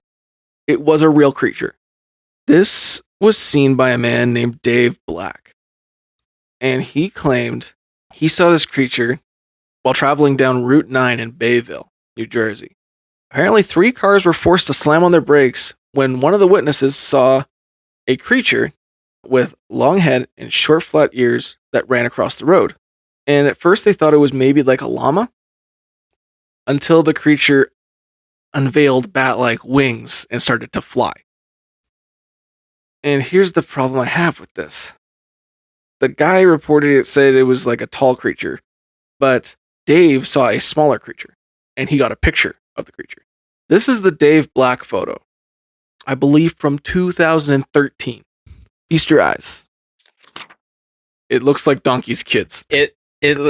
it was a real creature. This was seen by a man named Dave Black. And he claimed he saw this creature while traveling down Route 9 in Bayville, New Jersey. Apparently, 3 cars were forced to slam on their brakes when one of the witnesses saw a creature with long head and short, flat ears that ran across the road. And at first, they thought it was maybe like a llama until the creature unveiled bat-like wings and started to fly. And here's the problem I have with this. The guy reported it said it was like a tall creature, but Dave saw a smaller creature, and he got a picture of the creature. This is the Dave Black photo, I believe from 2013. Feast your eyes. It looks like Donkey's Kids. It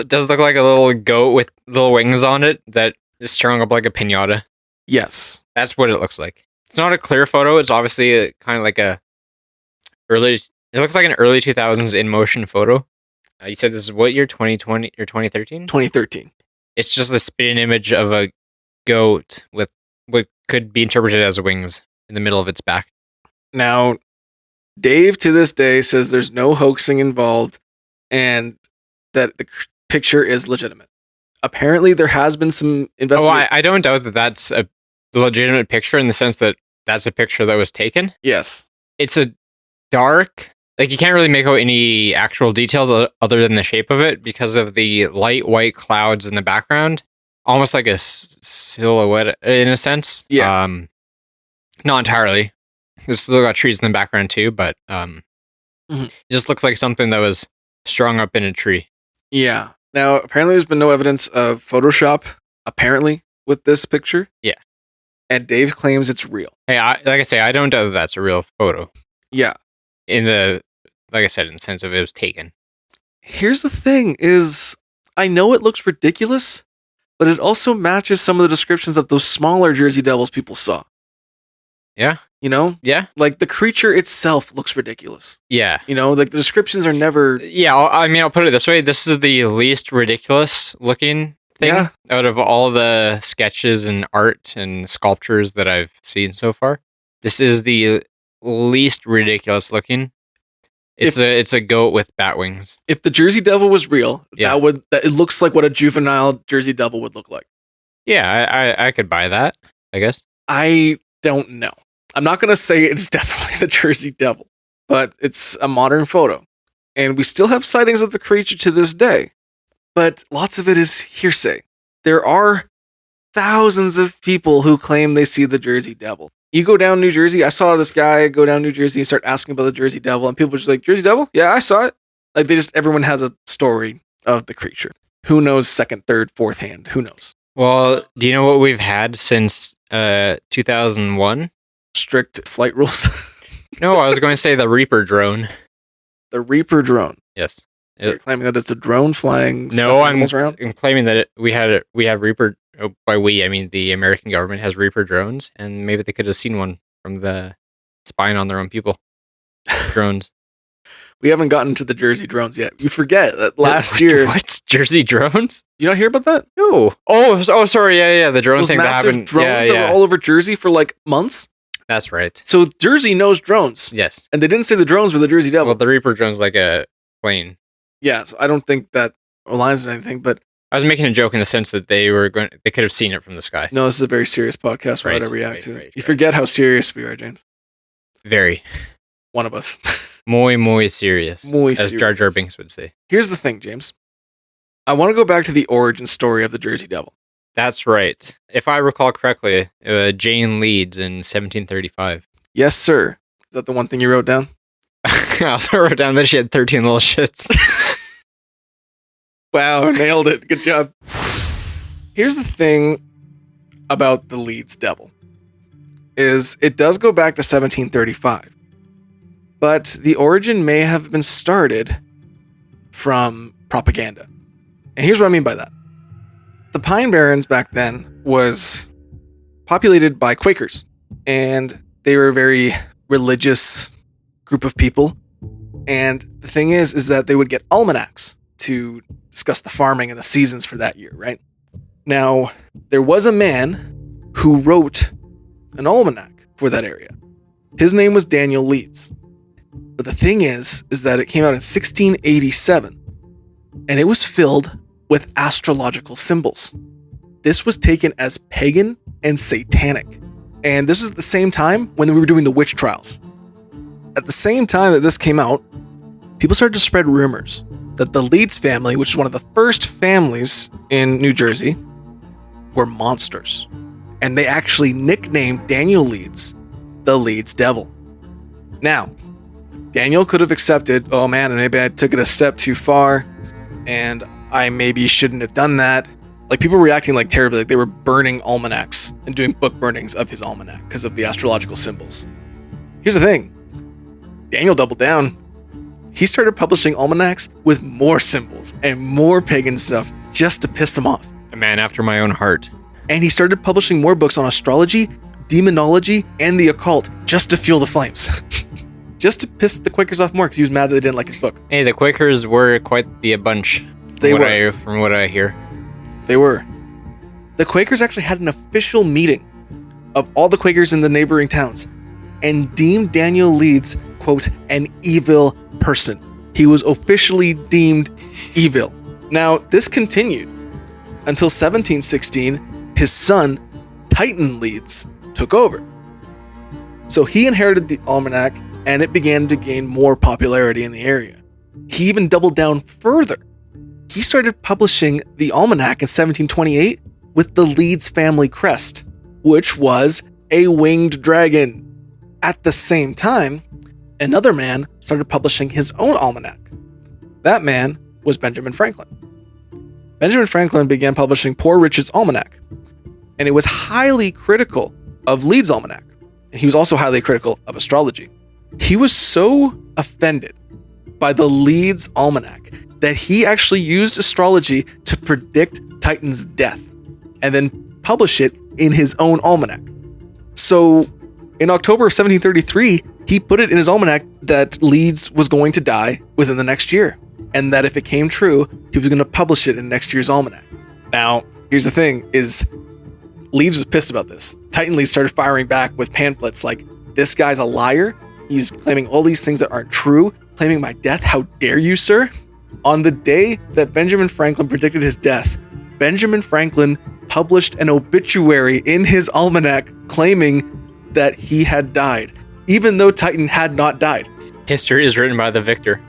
does look like a little goat with little wings on it that is strung up like a piñata. Yes. That's what it looks like. It's not a clear photo. It's obviously kind of like a early. It looks like an early 2000s in motion photo. You said this is what year? 2020 or 2013? 2013. It's just the spin image of a goat with what could be interpreted as wings in the middle of its back. Now, Dave to this day says there's no hoaxing involved and that the picture is legitimate. Apparently, there has been some investigation. I don't doubt that that's a legitimate picture in the sense that that's a picture that was taken. Yes. It's a dark, like you can't really make out any actual details other than the shape of it because of the light white clouds in the background. Almost like a silhouette in a sense. Yeah. Not entirely. There's still got trees in the background too, but it just looks like something that was strung up in a tree. Yeah. Now, apparently there's been no evidence of Photoshop, apparently, with this picture. Yeah. And Dave claims it's real. Hey, like I say, I don't doubt that that's a real photo. Yeah. Like I said, in the sense of it was taken. Here's the thing is, I know it looks ridiculous, but it also matches some of the descriptions of those smaller Jersey Devils people saw. Yeah. You know? Yeah. Like, the creature itself looks ridiculous. Yeah. You know, like, the descriptions are never... Yeah, I'll put it this way. This is the least ridiculous looking thing out of all the sketches and art and sculptures that I've seen so far. This is the least ridiculous looking. It's a goat with bat wings. If the Jersey Devil was real, it looks like what a juvenile Jersey Devil would look like. Yeah, I could buy that, I guess. I don't know. I'm not going to say it's definitely the Jersey Devil, but it's a modern photo. And we still have sightings of the creature to this day. But lots of it is hearsay. There are thousands of people who claim they see the Jersey Devil. You go down New Jersey, I saw this guy go down New Jersey and start asking about the Jersey Devil, and people are just like, Jersey Devil? Yeah, I saw it. Like, everyone has a story of the creature. Who knows second, third, fourth hand? Who knows? Well, do you know what we've had since 2001? Strict flight rules. No, I was going to say the Reaper drone. The Reaper drone. Yes. So you're claiming that it's a drone flying No, I'm around? claiming that we have Reaper. Oh, by we, I mean the American government has Reaper drones, and maybe they could have seen one from the spying on their own people. Drones. We haven't gotten to the Jersey drones yet. You forget that last year. What? Jersey drones? You not hear about that? No. Oh, sorry. Yeah. The drone Those thing that massive happened. drones that were all over Jersey for like months. That's right. So Jersey knows drones. Yes. And they didn't say the drones were the Jersey Devil. Well, the Reaper drone's like a plane. Yeah, so I don't think that aligns with anything, but I was making a joke in the sense that they could have seen it from the sky. no, this is a very serious podcast for how to react to it. You forget how serious we are, James. Very. One of us. Muy serious. Muy as Jar Jar serious. Binks would say. Here's the thing, James. I want to go back to the origin story of the Jersey Devil. That's right. If I recall correctly, Jane Leeds in 1735. Yes, sir. Is that the one thing you wrote down? I also wrote down that she had 13 little shits. Wow, nailed it. Good job. Here's the thing about the Leeds Devil. Is it does go back to 1735. But the origin may have been started from propaganda. And here's what I mean by that. The Pine Barrens back then was populated by Quakers, and they were a very religious group of people. And the thing is that they would get almanacs to discuss the farming and the seasons for that year, right? Now, there was a man who wrote an almanac for that area. His name was Daniel Leeds. But the thing is that it came out in 1687, and it was filled with astrological symbols. This was taken as pagan and satanic. And this was at the same time when we were doing the witch trials. At the same time that this came out, people started to spread rumors that the Leeds family, which is one of the first families in New Jersey, were monsters. And they actually nicknamed Daniel Leeds the Leeds Devil. Now, Daniel could have accepted, oh man, maybe I took it a step too far, and I maybe shouldn't have done that. Like, people were reacting like terribly, like they were burning almanacs and doing book burnings of his almanac because of the astrological symbols. Here's the thing. Daniel doubled down. He started publishing almanacs with more symbols and more pagan stuff just to piss them off. A man after my own heart. And he started publishing more books on astrology, demonology, and the occult just to fuel the flames. Just to piss the Quakers off more because he was mad that they didn't like his book. Hey, the Quakers were quite the bunch. From what I hear. They were. The Quakers actually had an official meeting of all the Quakers in the neighboring towns and deemed Daniel Leeds, quote, an evil person. He was officially deemed evil. Now, this continued until 1716, his son, Titan Leeds, took over. So he inherited the almanac, and it began to gain more popularity in the area. He even doubled down further. He started publishing the almanac in 1728 with the Leeds family crest, which was a winged dragon. At the same time, another man started publishing his own almanac. That man was Benjamin Franklin. Benjamin Franklin began publishing Poor Richard's Almanac, and it was highly critical of Leeds' almanac. And he was also highly critical of astrology. He was so offended by the Leeds almanac that he actually used astrology to predict Titan's death and then publish it in his own almanac. So in October of 1733, he put it in his almanac that Leeds was going to die within the next year, and that if it came true, he was going to publish it in next year's almanac. Now, here's the thing, is Leeds was pissed about this. Titan Leeds started firing back with pamphlets like, this guy's a liar, he's claiming all these things that aren't true, claiming my death, how dare you, sir? On the day that Benjamin Franklin predicted his death, Benjamin Franklin published an obituary in his almanac claiming that he had died, even though Titan had not died. History is written by the victor.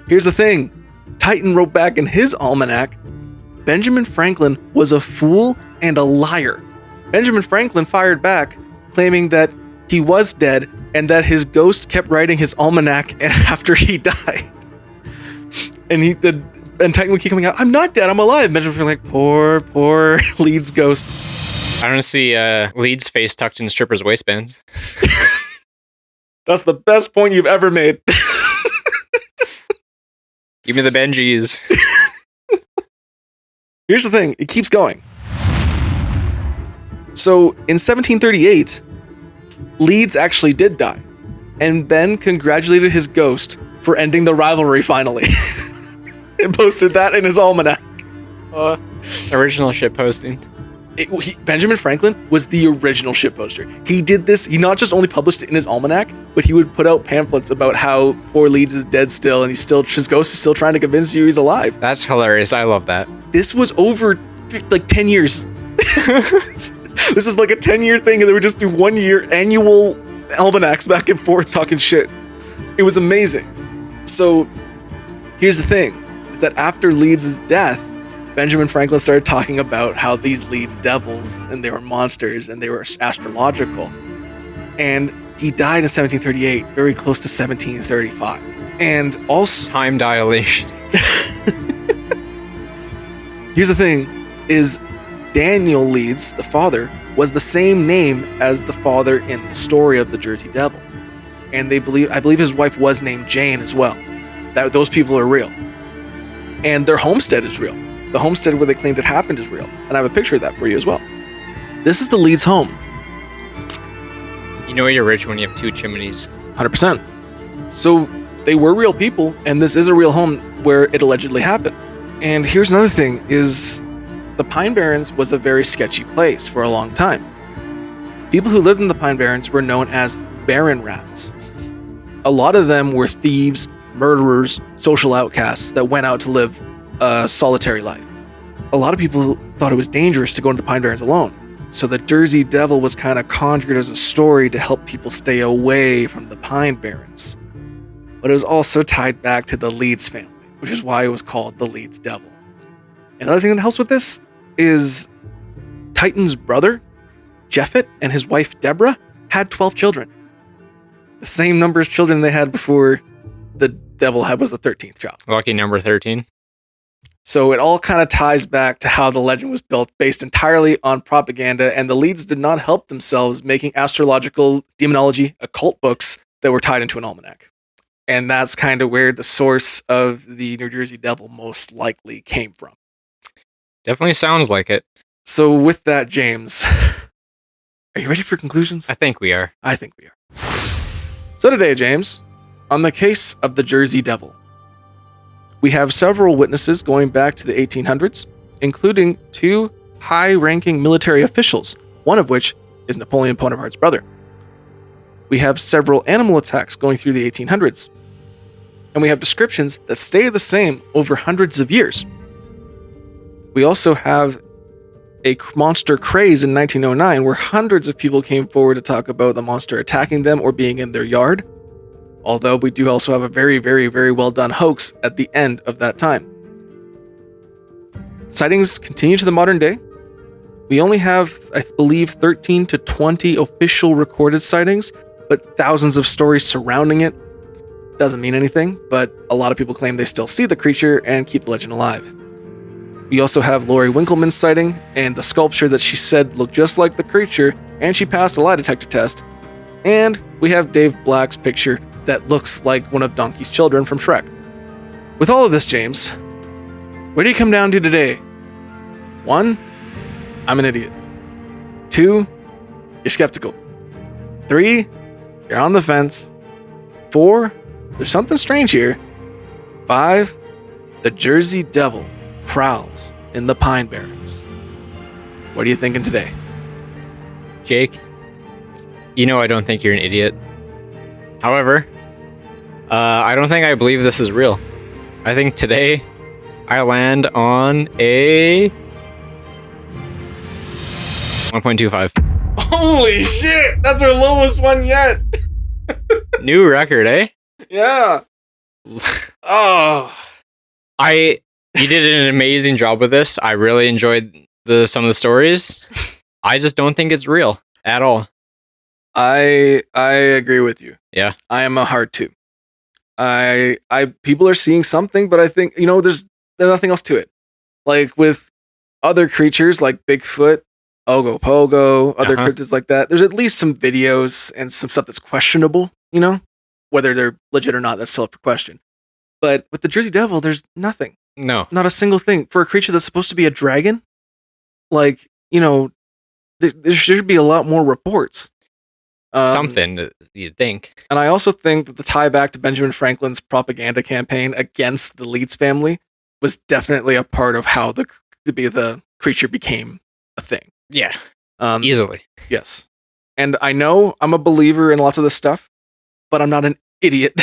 Here's the thing. Titan wrote back in his almanac, Benjamin Franklin was a fool and a liar. Benjamin Franklin fired back, claiming that he was dead and that his ghost kept writing his almanac after he died. And Titan would keep coming out, I'm not dead, I'm alive. Benjamin Franklin like, poor Leeds ghost. I don't see Leeds' face tucked in strippers' waistbands. That's the best point you've ever made. Give me the Benjis. Here's the thing, it keeps going. So in 1738, Leeds actually did die, and Ben congratulated his ghost for ending the rivalry finally. And posted that in his almanac. Original shit posting. Benjamin Franklin was the original shit poster. He did this, he not just only published it in his almanac, but he would put out pamphlets about how poor Leeds is dead still, and his ghost is still trying to convince you he's alive. That's hilarious, I love that. This was over like 10 years. This is like a 10-year thing, and they would just do 1 year annual almanacs back and forth talking shit. It was amazing. So here's the thing, is that after Leeds' death, Benjamin Franklin started talking about how these Leeds devils, and they were monsters, and they were astrological. And he died in 1738, very close to 1735. And also... Time dilation. Here's the thing, is Daniel Leeds, the father, was the same name as the father in the story of the Jersey Devil. And I believe his wife was named Jane as well. Those people are real. And their homestead is real. The homestead where they claimed it happened is real, and I have a picture of that for you as well. This is the Leeds home. You know you're rich when you have 2 chimneys. 100%. So they were real people, and this is a real home where it allegedly happened. And here's another thing, is the Pine Barrens was a very sketchy place for a long time. People who lived in the Pine Barrens were known as Barren rats. A lot of them were thieves, murderers, social outcasts that went out to live a solitary life. A lot of people thought it was dangerous to go into the Pine Barrens alone. So the Jersey Devil was kind of conjured as a story to help people stay away from the Pine Barrens. But it was also tied back to the Leeds family, which is why it was called the Leeds Devil. Another thing that helps with this is Titan's brother, Jeffet, and his wife Deborah had 12 children. The same number of children they had before the devil had was the 13th child. Lucky number 13. So it all kind of ties back to how the legend was built, based entirely on propaganda, and the Leeds did not help themselves making astrological, demonology, occult books that were tied into an almanac. And that's kind of where the source of the New Jersey Devil most likely came from. Definitely sounds like it. So with that, James, are you ready for conclusions? I think we are. I think we are. So today, James, on the case of the Jersey Devil, we have several witnesses going back to the 1800s, including 2 high-ranking military officials, one of which is Napoleon Bonaparte's brother. We have several animal attacks going through the 1800s, and we have descriptions that stay the same over hundreds of years. We also have a monster craze in 1909 where hundreds of people came forward to talk about the monster attacking them or being in their yard. Although we do also have a very, very, very well done hoax at the end of that time. Sightings continue to the modern day. We only have, I believe, 13 to 20 official recorded sightings, but thousands of stories surrounding it. Doesn't mean anything, but a lot of people claim they still see the creature and keep the legend alive. We also have Lori Winkleman's sighting, and the sculpture that she said looked just like the creature, and she passed a lie detector test. And we have Dave Black's picture that looks like one of Donkey's children from Shrek. With all of this, James, where do you come down to today? 1, I'm an idiot. 2, you're skeptical. 3, you're on the fence. 4, there's something strange here. 5, the Jersey Devil prowls in the Pine Barrens. What are you thinking today? Jake, you know I don't think you're an idiot. However, I don't think I believe this is real. I think today I land on a 1.25. Holy shit! That's our lowest one yet! New record, eh? Yeah. Oh. You did an amazing job with this. I really enjoyed some of the stories. I just don't think it's real at all. I agree with you. Yeah. I am a hard 2. People are seeing something, but I think, there's nothing else to it. Like with other creatures like Bigfoot, Ogopogo, other cryptids like that, there's at least some videos and some stuff that's questionable, whether they're legit or not, that's still up for question. But with the Jersey Devil, there's nothing. No. Not a single thing. For a creature that's supposed to be a dragon, there should be a lot more reports. Something, you'd think. And I also think that the tie back to Benjamin Franklin's propaganda campaign against the Leeds family was definitely a part of how the creature became a thing. Yeah, easily. Yes. And I know I'm a believer in lots of this stuff, but I'm not an idiot.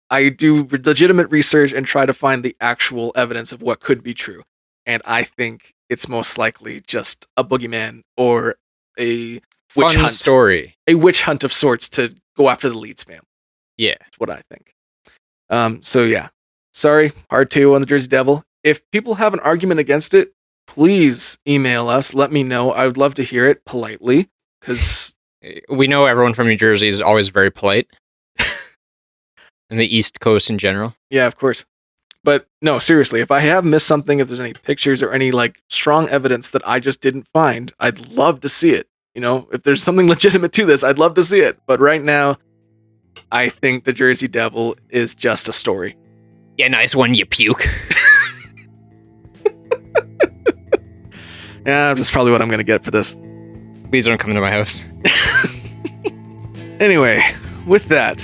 I do legitimate research and try to find the actual evidence of what could be true. And I think it's most likely just a boogeyman or a witch hunt story. A witch hunt of sorts to go after the Leeds family. Yeah. That's what I think. So yeah. Sorry, hard 2 on the Jersey Devil. If people have an argument against it, please email us. Let me know. I would love to hear it politely, because we know everyone from New Jersey is always very polite. And the East Coast in general. Yeah, of course. But no, seriously, if I have missed something, if there's any pictures or any strong evidence that I just didn't find, I'd love to see it. If there's something legitimate to this, I'd love to see it. But right now, I think the Jersey Devil is just a story. Yeah, nice one, you puke. Yeah, that's probably what I'm going to get for this. Please don't come to my house. Anyway, with that,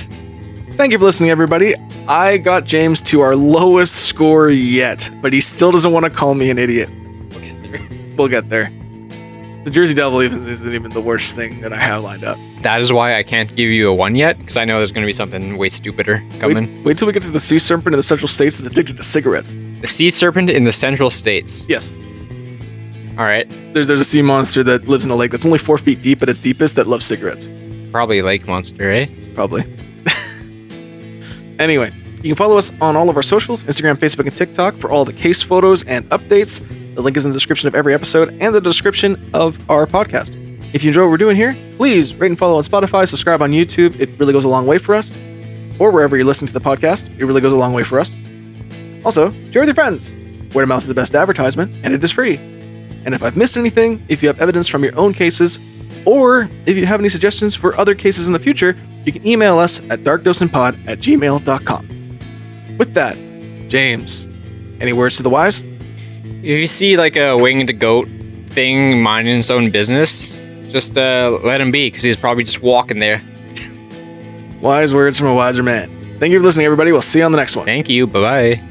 thank you for listening, everybody. I got James to our lowest score yet, but he still doesn't want to call me an idiot. We'll get there. The Jersey Devil isn't even the worst thing that I have lined up. That is why I can't give you a 1 yet, because I know there's going to be something way stupider coming. Wait till we get to the sea serpent in the Central States that's addicted to cigarettes. The sea serpent in the Central States. Yes. All right. There's a sea monster that lives in a lake that's only 4 feet deep at its deepest that loves cigarettes. Probably a lake monster, eh? Probably. Anyway, you can follow us on all of our socials, Instagram, Facebook, and TikTok for all the case photos and updates. The link is in the description of every episode and the description of our podcast. If you enjoy what we're doing here, please rate and follow on Spotify, subscribe on YouTube. It really goes a long way for us. Or wherever you're listening to the podcast, it really goes a long way for us. Also, share with your friends. Word of mouth is the best advertisement, and it is free. And if I've missed anything, if you have evidence from your own cases, or if you have any suggestions for other cases in the future, you can email us at darkdosandpod@gmail.com. With that, James, any words to the wise? If you see like a winged goat thing minding his own business, just let him be, because he's probably just walking there. Wise words from a wiser man. Thank you for listening, everybody. We'll see you on the next one. Thank you. Bye-bye.